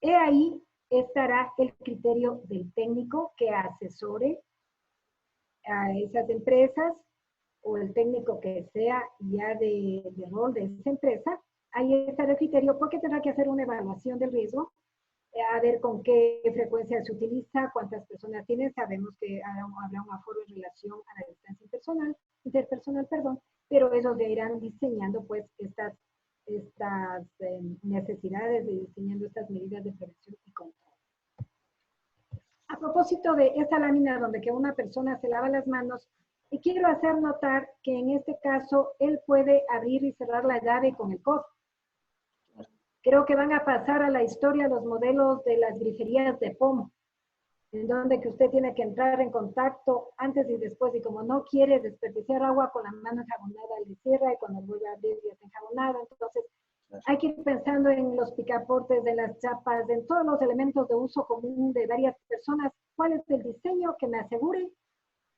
He ahí estará el criterio del técnico que asesore a esas empresas o el técnico que sea ya de rol de esa empresa. Ahí estará el criterio porque tendrá que hacer una evaluación del riesgo, a ver con qué frecuencia se utiliza, cuántas personas tienen. Sabemos que habrá un aforo en relación a la distancia interpersonal, pero ellos ya irán diseñando pues estas necesidades de diseñando estas medidas de prevención y control. A propósito de esta lámina donde que una persona se lava las manos, y quiero hacer notar que en este caso él puede abrir y cerrar la llave con el codo. Creo que van a pasar a la historia los modelos de las griferías de pomo, en donde que usted tiene que entrar en contacto antes y después, y como no quiere desperdiciar agua con la mano enjabonada, le cierra y cuando vuelve a abrir ya está enjabonada. Entonces, hay que ir pensando en los picaportes, de las chapas, en todos los elementos de uso común de varias personas. ¿Cuál es el diseño que me asegure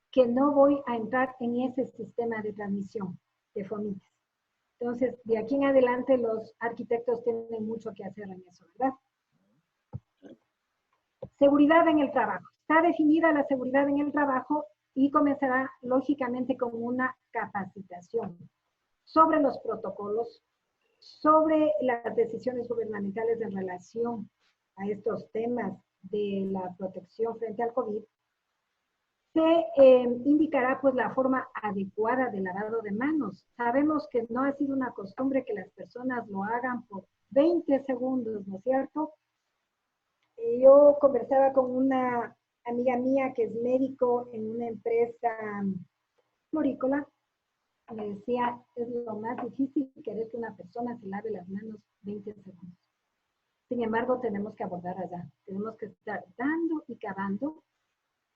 que no voy a entrar en ese sistema de transmisión de fomites? Entonces, de aquí en adelante los arquitectos tienen mucho que hacer en eso, ¿verdad? Seguridad en el trabajo. Está definida la seguridad en el trabajo y comenzará lógicamente con una capacitación sobre los protocolos, sobre las decisiones gubernamentales en relación a estos temas de la protección frente al COVID. se indicará pues la forma adecuada de lavado de manos. Sabemos que no ha sido una costumbre que las personas lo hagan por 20 segundos, ¿no es cierto? Yo conversaba con una amiga mía que es médico en una empresa florícola. Me decía, es lo más difícil querer que una persona se lave las manos 20 segundos. Sin embargo, tenemos que abordar allá. Tenemos que estar dando y cavando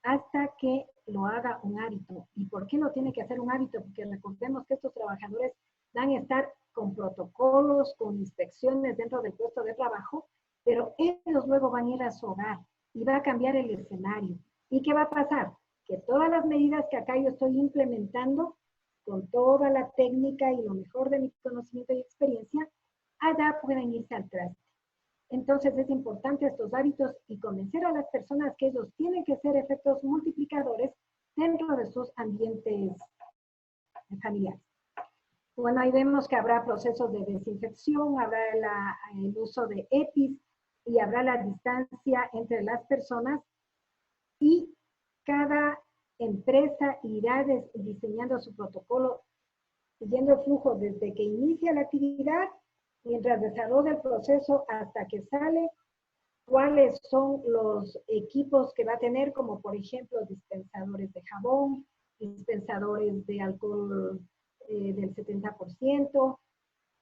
hasta que lo haga un hábito. ¿Y por qué lo tiene que hacer un hábito? Porque recordemos que estos trabajadores van a estar con protocolos, con inspecciones dentro del puesto de trabajo, pero ellos luego van a ir a su hogar y va a cambiar el escenario. ¿Y qué va a pasar? Que todas las medidas que acá yo estoy implementando, con toda la técnica y lo mejor de mi conocimiento y experiencia, allá pueden irse al traste. Entonces es importante estos hábitos y convencer a las personas que ellos tienen que ser efectos multiplicadores dentro de sus ambientes familiares. Bueno, ahí vemos que habrá procesos de desinfección, habrá el uso de EPIs y habrá la distancia entre las personas y cada empresa irá diseñando su protocolo siguiendo el flujo desde que inicia la actividad, mientras desarrolla el proceso hasta que sale, cuáles son los equipos que va a tener, como por ejemplo dispensadores de jabón, dispensadores de alcohol del 70%,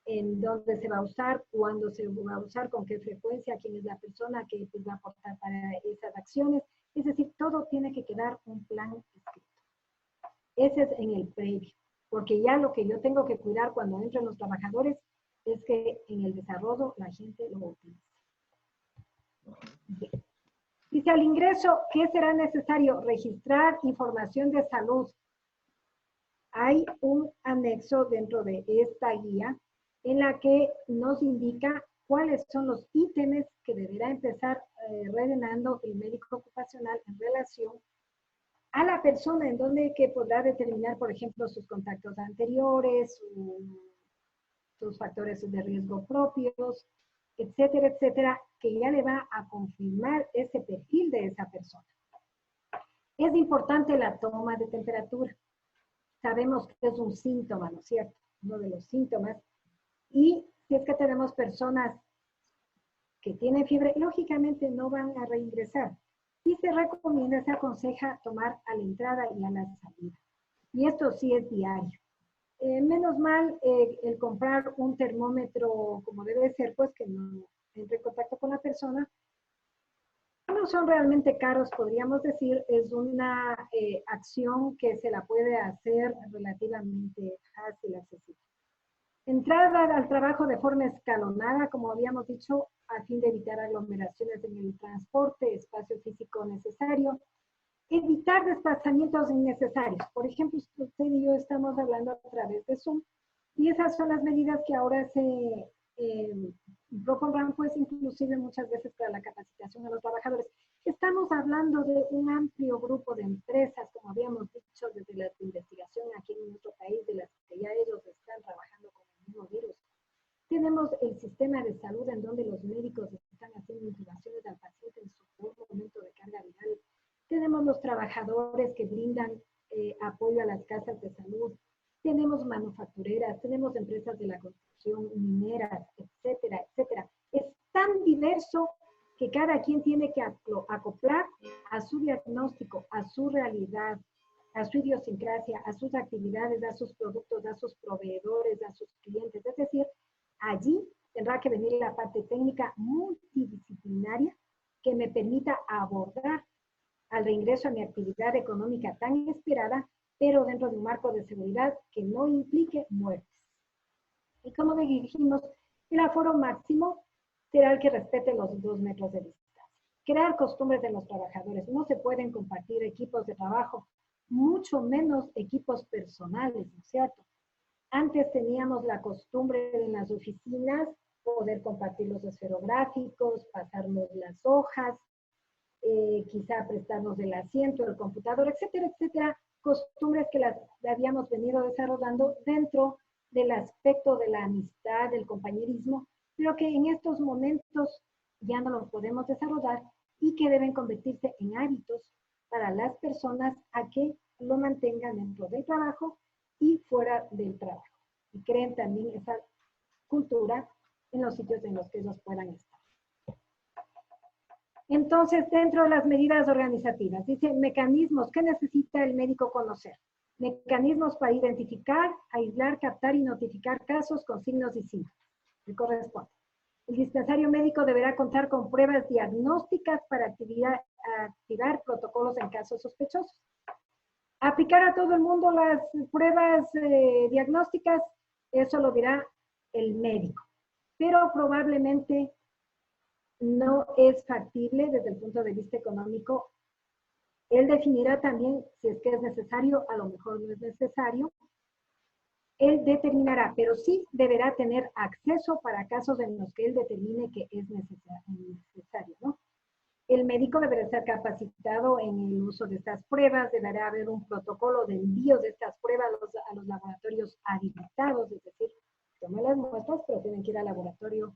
en dónde se va a usar, cuándo se va a usar, con qué frecuencia, quién es la persona que pues, va a aportar para esas acciones. Es decir, todo tiene que quedar un plan escrito. Ese es en el previo, porque ya lo que yo tengo que cuidar cuando entren los trabajadores es que en el desarrollo la gente lo utilice. Bien. Dice, al ingreso, ¿qué será necesario? Registrar información de salud. Hay un anexo dentro de esta guía en la que nos indica cuáles son los ítems que deberá empezar rellenando el médico ocupacional en relación a la persona, en donde que podrá determinar, por ejemplo, sus contactos anteriores, sus factores de riesgo propios, etcétera, etcétera, que ya le va a confirmar ese perfil de esa persona. Es importante la toma de temperatura. Sabemos que es un síntoma, ¿no es cierto? Uno de los síntomas. Y si es que tenemos personas que tienen fiebre, lógicamente no van a reingresar. Y se recomienda, se aconseja tomar a la entrada y a la salida. Y esto sí es diario. Menos mal el comprar un termómetro como debe ser, pues que no entre en contacto con la persona. No son realmente caros, podríamos decir, es una acción que se la puede hacer relativamente fácil, accesible. Entrada al trabajo de forma escalonada, como habíamos dicho, a fin de evitar aglomeraciones en el transporte, espacio físico necesario. Evitar desplazamientos innecesarios. Por ejemplo, usted y yo estamos hablando a través de Zoom y esas son las medidas que ahora se propondrán, pues inclusive muchas veces para la capacitación de los trabajadores. Estamos hablando de un amplio grupo de empresas, como habíamos dicho, desde la investigación aquí en nuestro país, de las que ya ellos están trabajando con el mismo virus. Tenemos el sistema de salud en donde los médicos están haciendo intubaciones al paciente en su peor momento de carga viral. Tenemos los trabajadores que brindan apoyo a las casas de salud. Tenemos manufactureras, tenemos empresas de la construcción, mineras, etcétera, etcétera. Es tan diverso que cada quien tiene que acoplar a su diagnóstico, a su realidad, a su idiosincrasia, a sus actividades, a sus productos, a sus proveedores, a sus clientes. Es decir, allí tendrá que venir la parte técnica multidisciplinaria que me permita abordar al reingreso a mi actividad económica tan esperada, pero dentro de un marco de seguridad que no implique muertes. Y como dijimos, el aforo máximo será el que respete los 2 metros de distancia. Crear costumbres de los trabajadores. No se pueden compartir equipos de trabajo, mucho menos equipos personales, ¿no es cierto? Antes teníamos la costumbre en las oficinas poder compartir los esferográficos, pasarnos las hojas, quizá prestarnos el asiento, el computador, etcétera, etcétera, costumbres que las habíamos venido desarrollando dentro del aspecto de la amistad, del compañerismo, pero que en estos momentos ya no los podemos desarrollar y que deben convertirse en hábitos para las personas a que lo mantengan dentro del trabajo y fuera del trabajo. Y creen también esa cultura en los sitios en los que ellos puedan estar. Entonces, dentro de las medidas organizativas, dice mecanismos que necesita el médico conocer. Mecanismos para identificar, aislar, captar y notificar casos con signos y síntomas. Le corresponde. El dispensario médico deberá contar con pruebas diagnósticas para activar protocolos en casos sospechosos. Aplicar a todo el mundo las pruebas diagnósticas, eso lo dirá el médico. Pero probablemente no es factible desde el punto de vista económico. Él definirá también si es que es necesario, a lo mejor no es necesario. Él determinará, pero sí deberá tener acceso para casos en los que él determine que es necesario, ¿no? El médico deberá estar capacitado en el uso de estas pruebas, deberá haber un protocolo de envío de estas pruebas a los laboratorios habilitados, es decir, tomen las muestras, pero tienen que ir al laboratorio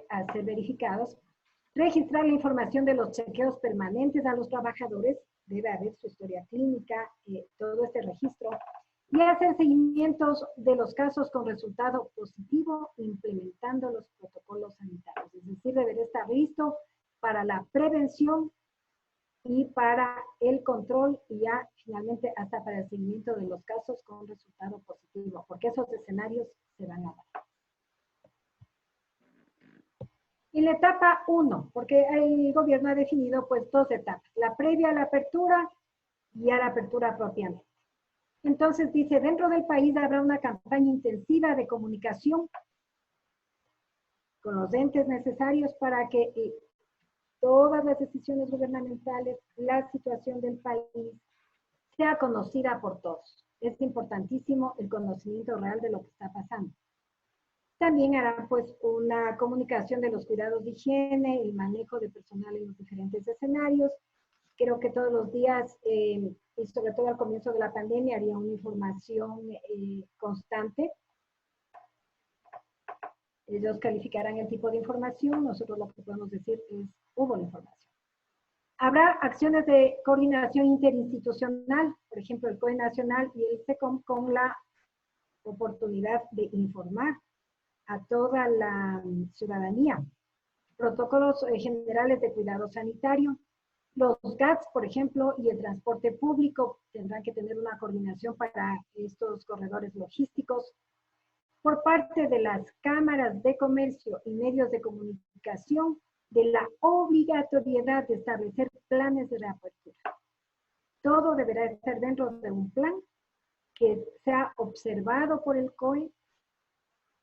a ser verificados. Registrar la información de los chequeos permanentes a los trabajadores, debe haber su historia clínica, todo este registro, y hacer seguimientos de los casos con resultado positivo, implementando los protocolos sanitarios. Es decir, debería estar listo para la prevención y para el control y ya finalmente hasta para el seguimiento de los casos con resultado positivo, porque esos escenarios se van a dar. En la etapa 1, porque el gobierno ha definido pues 2 etapas, la previa a la apertura y a la apertura propiamente. Entonces dice, dentro del país habrá una campaña intensiva de comunicación con los entes necesarios para que todas las decisiones gubernamentales, la situación del país, sea conocida por todos. Es importantísimo el conocimiento real de lo que está pasando. También hará pues una comunicación de los cuidados de higiene, el manejo de personal en los diferentes escenarios. Creo que todos los días, y sobre todo al comienzo de la pandemia, haría una información constante. Ellos calificarán el tipo de información, nosotros lo que podemos decir es, hubo la información. Habrá acciones de coordinación interinstitucional, por ejemplo, el COE Nacional y el SECOM, con la oportunidad de informar a toda la ciudadanía. Protocolos generales de cuidado sanitario. Los GATS, por ejemplo, y el transporte público tendrán que tener una coordinación para estos corredores logísticos. Por parte de las cámaras de comercio y medios de comunicación, de la obligatoriedad de establecer planes de reapertura. Todo deberá estar dentro de un plan que sea observado por el COE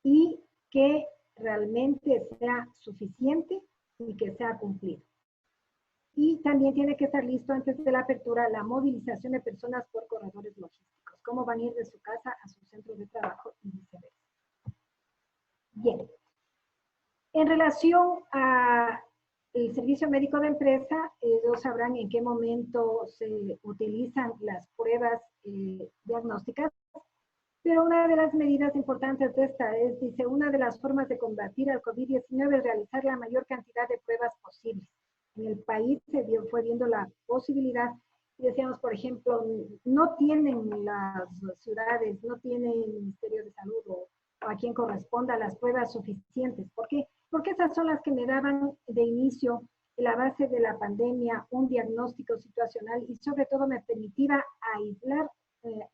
y que realmente sea suficiente y que sea cumplido. Y también tiene que estar listo antes de la apertura la movilización de personas por corredores logísticos, cómo van a ir de su casa a su centro de trabajo y viceversa. Bien. En relación al servicio médico de empresa, ellos sabrán en qué momento se utilizan las pruebas diagnósticas, pero una de las medidas importantes de esta es, dice, una de las formas de combatir al COVID-19 es realizar la mayor cantidad de pruebas posibles. En el país fue viendo la posibilidad, y decíamos, por ejemplo, no tienen las ciudades, no tienen el Ministerio de Salud o a quien corresponda las pruebas suficientes. ¿Por qué? Porque esas son las que me daban de inicio, en la base de la pandemia, un diagnóstico situacional y sobre todo me permitía aislar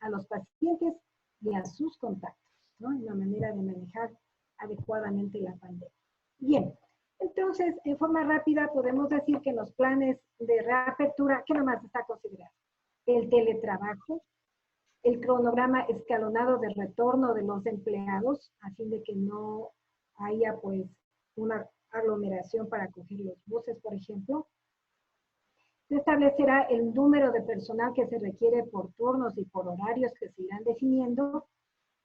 a los pacientes y a sus contactos, ¿no? En la manera de manejar adecuadamente la pandemia. Bien, entonces, en forma rápida podemos decir que en los planes de reapertura, ¿qué nomás está considerado? El teletrabajo, el cronograma escalonado de retorno de los empleados, a fin de que no haya pues una aglomeración para coger los buses, por ejemplo. Se establecerá el número de personal que se requiere por turnos y por horarios que se irán definiendo.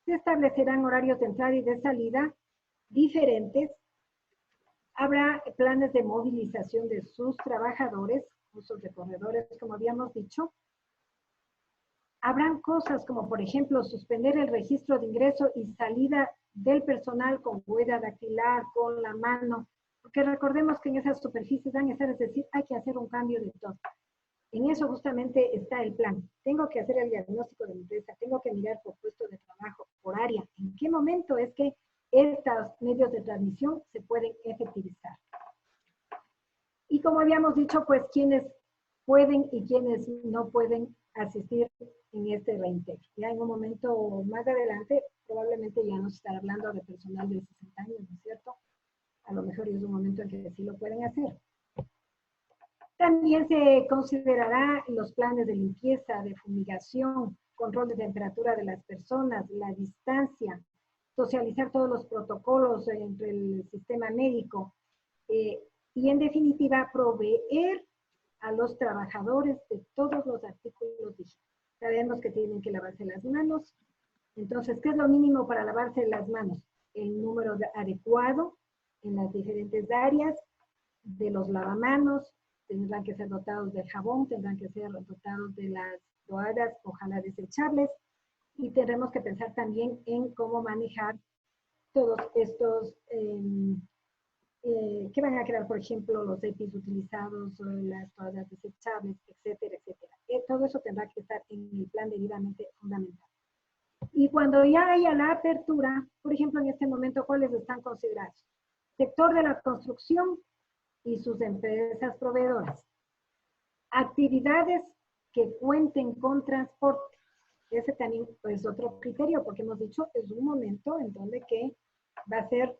Se establecerán horarios de entrada y de salida diferentes. Habrá planes de movilización de sus trabajadores, usos de corredores, como habíamos dicho. Habrán cosas como, por ejemplo, suspender el registro de ingreso y salida del personal con huella dactilar, con la mano, porque recordemos que en esas superficies van a estar, es decir, hay que hacer un cambio de todo. En eso justamente está el plan. Tengo que hacer el diagnóstico de mi empresa, tengo que mirar por puesto de trabajo, por área. ¿En qué momento es que estos medios de transmisión se pueden efectivizar? Y como habíamos dicho, pues quienes pueden y quienes no pueden asistir en este reintegro. Ya en un momento más adelante, probablemente ya nos estará hablando de personal de 60 años, ¿no es cierto? A lo mejor es un momento en que sí lo pueden hacer. También se considerará los planes de limpieza, de fumigación, control de temperatura de las personas, la distancia, socializar todos los protocolos entre el sistema médico y en definitiva proveer a los trabajadores de todos los artículos digitales. Sabemos que tienen que lavarse las manos. Entonces, ¿qué es lo mínimo para lavarse las manos? El número adecuado en las diferentes áreas de los lavamanos, tendrán que ser dotados de jabón, tendrán que ser dotados de las toallas, ojalá desechables, y tendremos que pensar también en cómo manejar todos estos que van a crear, por ejemplo, los EPIs utilizados, las toallas desechables, etcétera, etcétera. Todo eso tendrá que estar en el plan debidamente fundamental. Y cuando ya haya la apertura, por ejemplo, en este momento, ¿cuáles están considerados? Sector de la construcción y sus empresas proveedoras. Actividades que cuenten con transporte. Ese también es otro criterio, porque hemos dicho, es un momento en donde que va a ser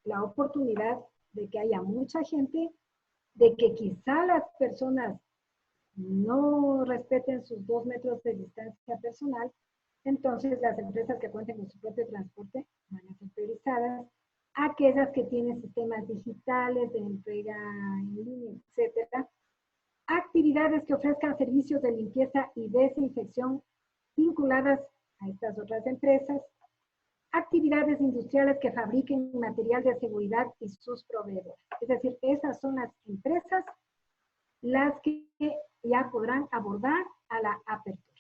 la oportunidad de que haya mucha gente, de que quizá las personas no respeten sus 2 metros de distancia personal, entonces las empresas que cuenten con su propio transporte van a ser priorizadas. Aquellas que tienen sistemas digitales de entrega en línea, etcétera. Actividades que ofrezcan servicios de limpieza y desinfección vinculadas a estas otras empresas. Actividades industriales que fabriquen material de seguridad y sus proveedores. Es decir, esas son las empresas las que ya podrán abordar a la apertura.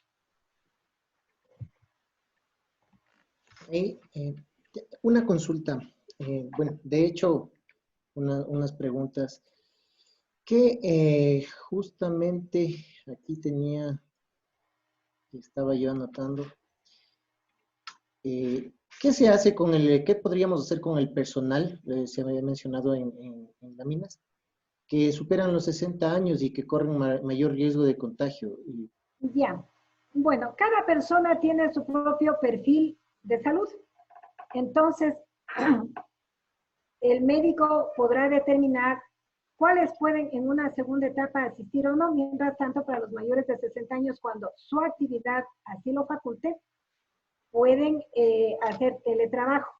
Una consulta. Bueno, de hecho, unas preguntas que justamente aquí tenía, estaba yo anotando. ¿Qué se hace con qué podríamos hacer con el personal? Se había mencionado en láminas, que superan los 60 años y que corren mayor riesgo de contagio. Ya. Bueno, cada persona tiene su propio perfil de salud. Entonces, el médico podrá determinar cuáles pueden en una segunda etapa asistir o no. Mientras tanto, para los mayores de 60 años, cuando su actividad así lo faculte, pueden hacer teletrabajo.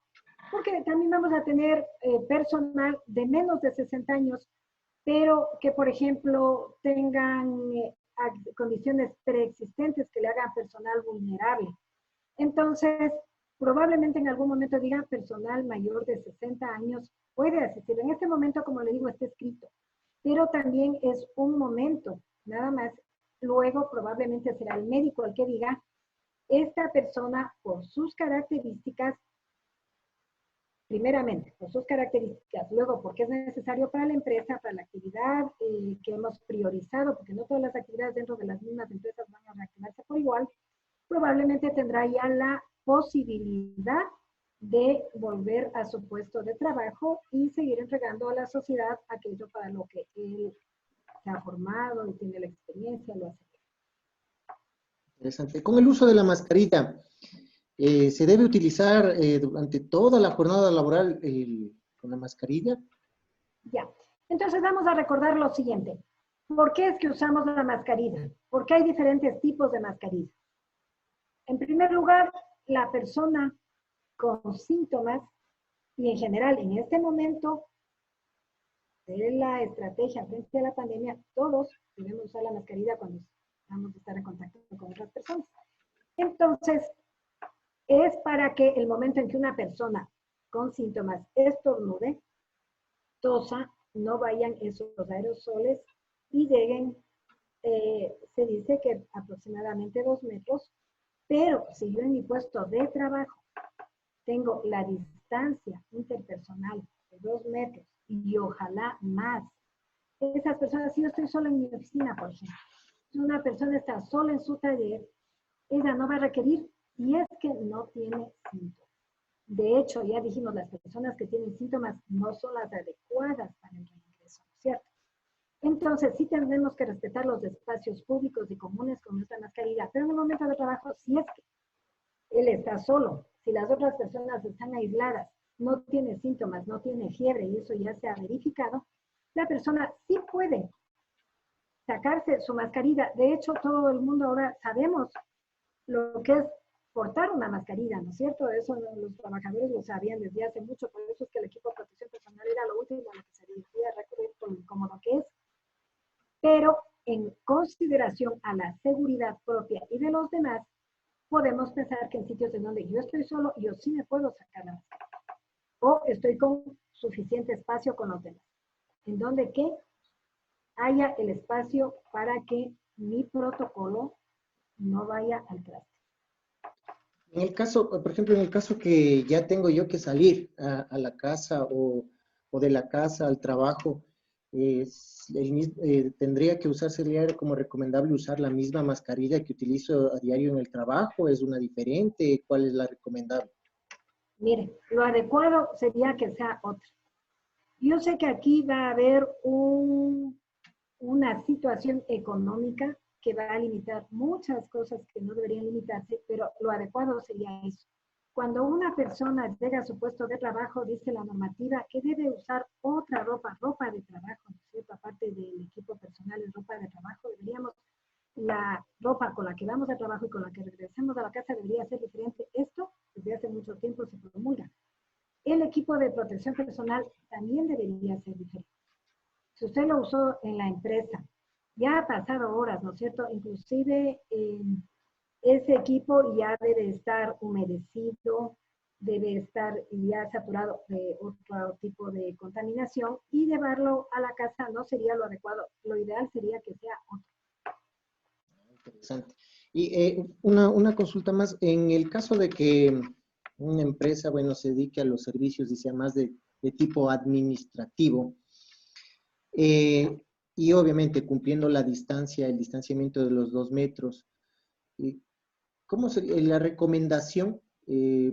Porque también vamos a tener personal de menos de 60 años, pero que, por ejemplo, tengan condiciones preexistentes que le hagan personal vulnerable. Entonces, probablemente en algún momento digan personal mayor de 60 años puede asistir. En este momento, como le digo, está escrito, pero también es un momento, nada más. Luego probablemente será el médico el que diga, esta persona por sus características, primeramente, por sus características, luego porque es necesario para la empresa, para la actividad que hemos priorizado, porque no todas las actividades dentro de las mismas empresas van a reactivarse por igual, probablemente tendrá ya la posibilidad de volver a su puesto de trabajo y seguir entregando a la sociedad aquello para lo que él se ha formado y tiene la experiencia, lo hace. Interesante. Con el uso de la mascarilla, ¿se debe utilizar durante toda la jornada laboral con la mascarilla? Ya. Entonces vamos a recordar lo siguiente. ¿Por qué es que usamos la mascarilla? Porque hay diferentes tipos de mascarilla. En primer lugar, la persona con síntomas y en general en este momento de la estrategia frente a la pandemia, todos debemos usar la mascarilla cuando vamos a estar en contacto con otras personas. Entonces, es para que el momento en que una persona con síntomas estornude, tosa, no vayan esos aerosoles y lleguen, se dice que aproximadamente 2 metros, pero si yo en mi puesto de trabajo tengo la distancia interpersonal de 2 metros y ojalá más, esas personas, si yo estoy solo en mi oficina, por ejemplo, Si una persona está sola en su taller, ella no va a requerir si es que no tiene síntomas. De hecho, ya dijimos, las personas que tienen síntomas no son las adecuadas para el reingreso, ¿no es cierto? Entonces, sí tenemos que respetar los espacios públicos y comunes con nuestra mascarilla, pero en el momento de trabajo, si es que él está solo, si las otras personas están aisladas, no tiene síntomas, no tiene fiebre, y eso ya se ha verificado, la persona sí puede sacarse su mascarilla. De hecho, todo el mundo ahora sabemos lo que es portar una mascarilla, ¿no es cierto? Eso los trabajadores lo sabían desde hace mucho, por eso es que el equipo de protección personal era lo último a lo que se dirigía a recurrir como lo que es, pero en consideración a la seguridad propia y de los demás, podemos pensar que en sitios en donde yo estoy solo, yo sí me puedo sacar la mascarilla, o estoy con suficiente espacio con los demás, en donde que haya el espacio para que mi protocolo no vaya al traste. En el caso, por ejemplo, en el caso que ya tengo yo que salir a la casa o de la casa al trabajo, ¿tendría que usar, sería como recomendable usar la misma mascarilla que utilizo a diario en el trabajo? ¿Es una diferente? ¿Cuál es la recomendable? Mire, lo adecuado sería que sea otra. Yo sé que aquí va a haber una situación económica que va a limitar muchas cosas que no deberían limitarse, pero lo adecuado sería eso. Cuando una persona llega a su puesto de trabajo, dice la normativa que debe usar otra ropa, ropa de trabajo, ¿no es cierto? Aparte del equipo personal, es ropa de trabajo, deberíamos, la ropa con la que vamos al trabajo y con la que regresamos a la casa debería ser diferente. Esto desde hace mucho tiempo se promulga. El equipo de protección personal también debería ser diferente. Si usted lo usó en la empresa, ya ha pasado horas, ¿no es cierto? Inclusive ese equipo ya debe estar humedecido, debe estar ya saturado de otro tipo de contaminación, y llevarlo a la casa no sería lo adecuado. Lo ideal sería que sea otro. Interesante. Y una consulta más. En el caso de que una empresa, bueno, se dedique a los servicios y sea más de tipo administrativo, y obviamente cumpliendo la distancia, el distanciamiento de los 2 metros, ¿cómo sería la recomendación,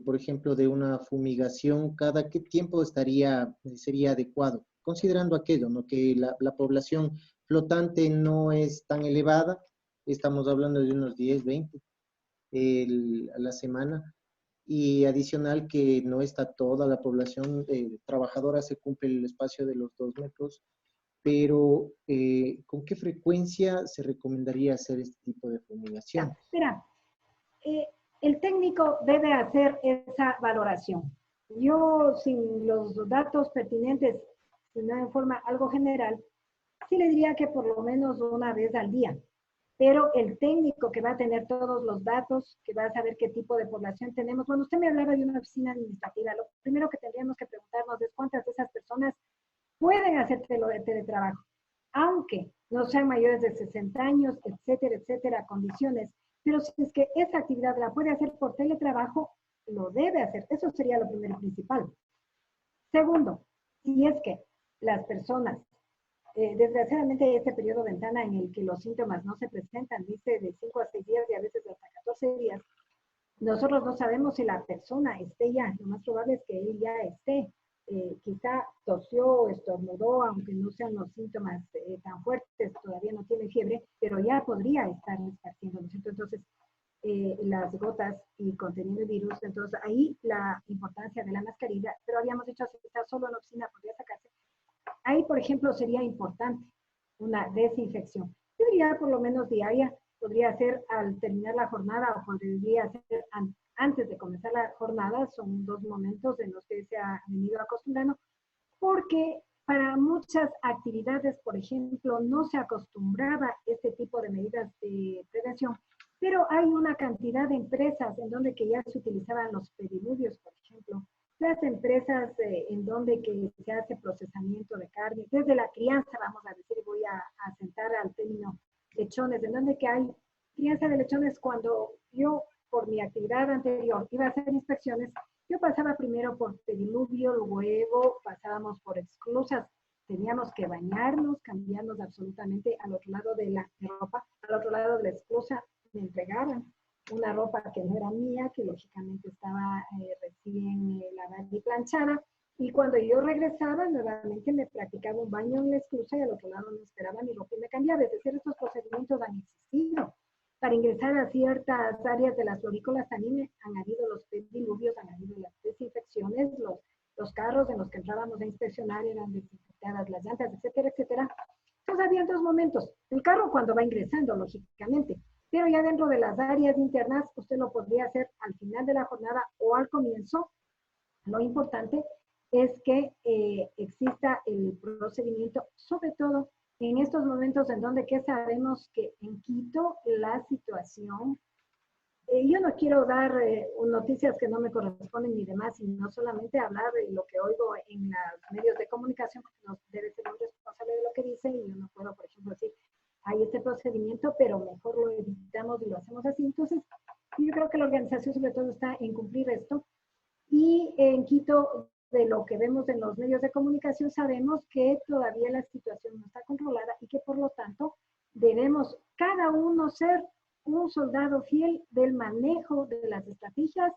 por ejemplo, de una fumigación? ¿Cada qué tiempo sería adecuado? Considerando aquello, ¿no? Que la población flotante no es tan elevada, estamos hablando de unos 10, 20 a la semana, y adicional que no está toda la población trabajadora, se cumple el espacio de los 2 metros, pero ¿con qué frecuencia se recomendaría hacer este tipo de fumigación? Mira, el técnico debe hacer esa valoración. Yo, sin los datos pertinentes, sino en forma algo general, sí le diría que por lo menos una vez al día. Pero el técnico que va a tener todos los datos, que va a saber qué tipo de población tenemos. Bueno, usted me hablaba de una oficina administrativa. Lo primero que tendríamos que preguntarnos es cuántas de esas personas pueden hacer teletrabajo, aunque no sean mayores de 60 años, etcétera, condiciones. Pero si es que esa actividad la puede hacer por teletrabajo, lo debe hacer. Eso sería lo primero y principal. Segundo, si es que las personas, desgraciadamente este periodo de ventana en el que los síntomas no se presentan, dice de 5 a 6 días y a veces hasta 14 días, nosotros no sabemos si la persona esté ya, lo más probable es que él ya esté, quizá tosió o estornudó, aunque no sean los síntomas tan fuertes, todavía no tiene fiebre, pero ya podría estar esparciendo, ¿no es cierto? Entonces, las gotas y conteniendo el virus, entonces ahí la importancia de la mascarilla, pero habíamos dicho, si está solo en la oficina, podría sacarse. Ahí, por ejemplo, sería importante una desinfección. Yo diría por lo menos diaria, podría ser al terminar la jornada o podría ser antes de comenzar la jornada. Son dos momentos en los que se ha venido acostumbrando, porque para muchas actividades, por ejemplo, no se acostumbraba este tipo de medidas de prevención, pero hay una cantidad de empresas en donde que ya se utilizaban los pediluvios, por ejemplo, las empresas en donde que se hace procesamiento de carne, desde la crianza, vamos a decir, voy a sentar al término lechones, en donde que hay crianza de lechones. Cuando yo, por mi actividad anterior, iba a hacer inspecciones, yo pasaba primero por pediluvio, luego pasábamos por esclusas, teníamos que bañarnos, cambiarnos absolutamente al otro lado de la ropa, al otro lado de la esclusa me entregaban una ropa que no era mía, que lógicamente estaba recién lavada y planchada. Y cuando yo regresaba, nuevamente me practicaba un baño en la esclusa y al otro lado me esperaba mi ropa y me cambiaba. Es decir, estos procedimientos han existido. Para ingresar a ciertas áreas de las florícolas también han habido los diluvios, han habido las desinfecciones, los carros en los que entrábamos a inspeccionar eran desinfectadas las llantas, etcétera, etcétera. Entonces había dos momentos. El carro cuando va ingresando, lógicamente, pero ya dentro de las áreas internas, usted lo podría hacer al final de la jornada o al comienzo. Lo importante es que exista el procedimiento, sobre todo en estos momentos en donde que sabemos que en Quito la situación, yo no quiero dar noticias que no me corresponden ni demás, sino solamente hablar de lo que oigo en los medios de comunicación, porque no debe ser un responsable de lo que dice y yo no puedo, por ejemplo, decir, hay este procedimiento, pero mejor lo evitamos y lo hacemos así. Entonces, yo creo que la organización sobre todo está en cumplir esto. Y en Quito, de lo que vemos en los medios de comunicación, sabemos que todavía la situación no está controlada y que por lo tanto debemos cada uno ser un soldado fiel del manejo de las estrategias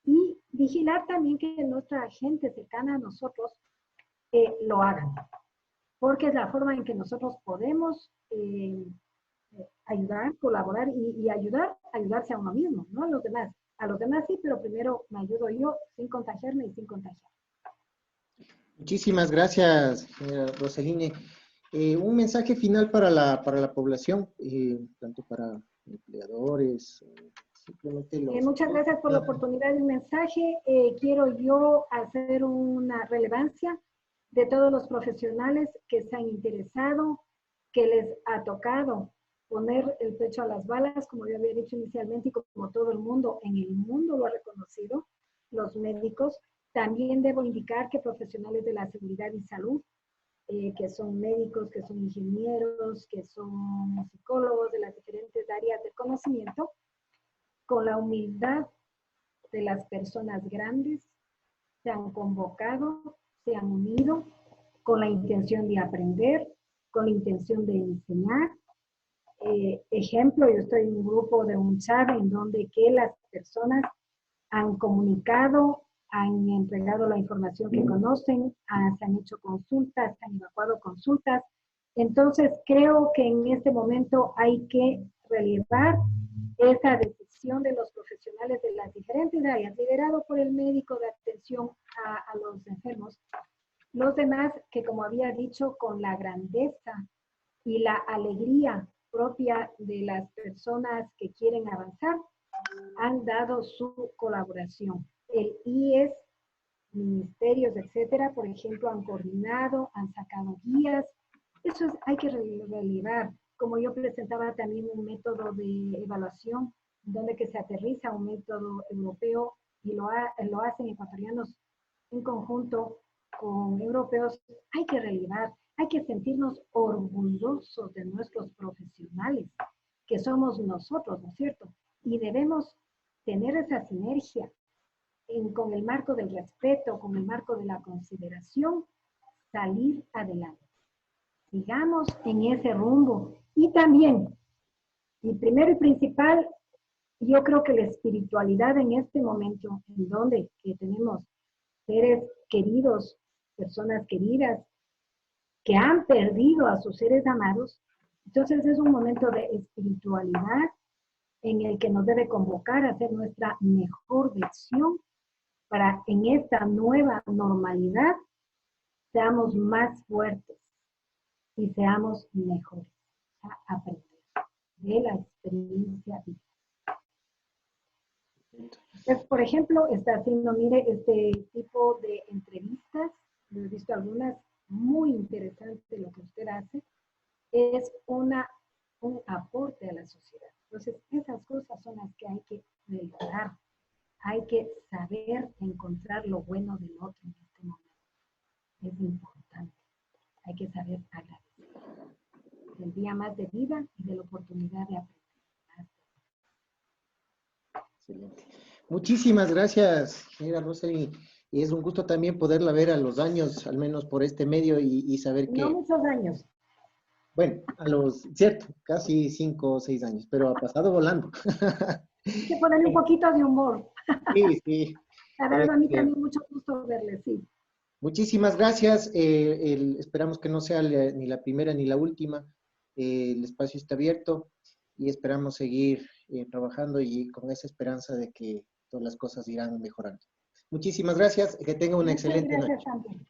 y vigilar también que nuestra gente cercana a nosotros lo hagan, porque es la forma en que nosotros podemos ayudar, colaborar y ayudarse a uno mismo, no a los demás. A los demás sí, pero primero me ayudo yo sin contagiarme y sin contagiar. Muchísimas gracias, señora Rosaline. Un mensaje final para la población, tanto para empleadores, simplemente Muchas gracias por la oportunidad del mensaje. Quiero yo hacer una relevancia de todos los profesionales que se han interesado, que les ha tocado poner el pecho a las balas, como yo había dicho inicialmente, y como todo el mundo en el mundo lo ha reconocido, los médicos. También debo indicar que profesionales de la seguridad y salud, que son médicos, que son ingenieros, que son psicólogos de las diferentes áreas del conocimiento, con la humildad de las personas grandes, se han convocado, se han unido con la intención de aprender, con la intención de enseñar. Ejemplo, yo estoy en un grupo de un chat en donde que las personas han comunicado, han entregado la información que conocen, se han hecho consultas, se han evacuado consultas. Entonces, creo que en este momento hay que relevar esa decisión de los profesionales de las diferentes áreas, liderado por el médico de atención a los enfermos. Los demás, que como había dicho, con la grandeza y la alegría propia de las personas que quieren avanzar, han dado su colaboración. El IES, ministerios, etcétera, por ejemplo, han coordinado, han sacado guías. Eso hay que relevar. Como yo presentaba también un método de evaluación, donde que se aterriza un método europeo y lo hacen ecuatorianos en conjunto con europeos, hay que relevar. Hay que sentirnos orgullosos de nuestros profesionales, que somos nosotros, ¿no es cierto? Y debemos tener esa sinergia con el marco del respeto, con el marco de la consideración, salir adelante. Sigamos en ese rumbo. Y también, y primero y principal, yo creo que la espiritualidad en este momento, en donde que tenemos seres queridos, personas queridas, que han perdido a sus seres amados, entonces es un momento de espiritualidad en el que nos debe convocar a hacer nuestra mejor versión para en esta nueva normalidad seamos más fuertes y seamos mejores, a aprender de la experiencia viva. Entonces, por ejemplo, está haciendo, mire, este tipo de entrevistas, yo he visto algunas muy interesante lo que usted hace, es un aporte a la sociedad. Entonces, esas cosas son las que hay que valorar. Hay que saber encontrar lo bueno del otro en este momento. Es importante. Hay que saber agradecer del día más de vida y de la oportunidad de aprender. Excelente. Muchísimas gracias, señora Rosalie. Y es un gusto también poderla ver a los años, al menos por este medio, y saber que... No muchos años. Bueno, cierto, casi 5 o 6 años, pero ha pasado volando. Hay que ponerle un poquito de humor. Sí, sí. La verdad, a mí también mucho gusto verle, sí. Muchísimas gracias. Esperamos que no sea ni la primera ni la última. El espacio está abierto y esperamos seguir trabajando y con esa esperanza de que todas las cosas irán mejorando. Muchísimas gracias. Que tenga una Muchas excelente gracias noche. también.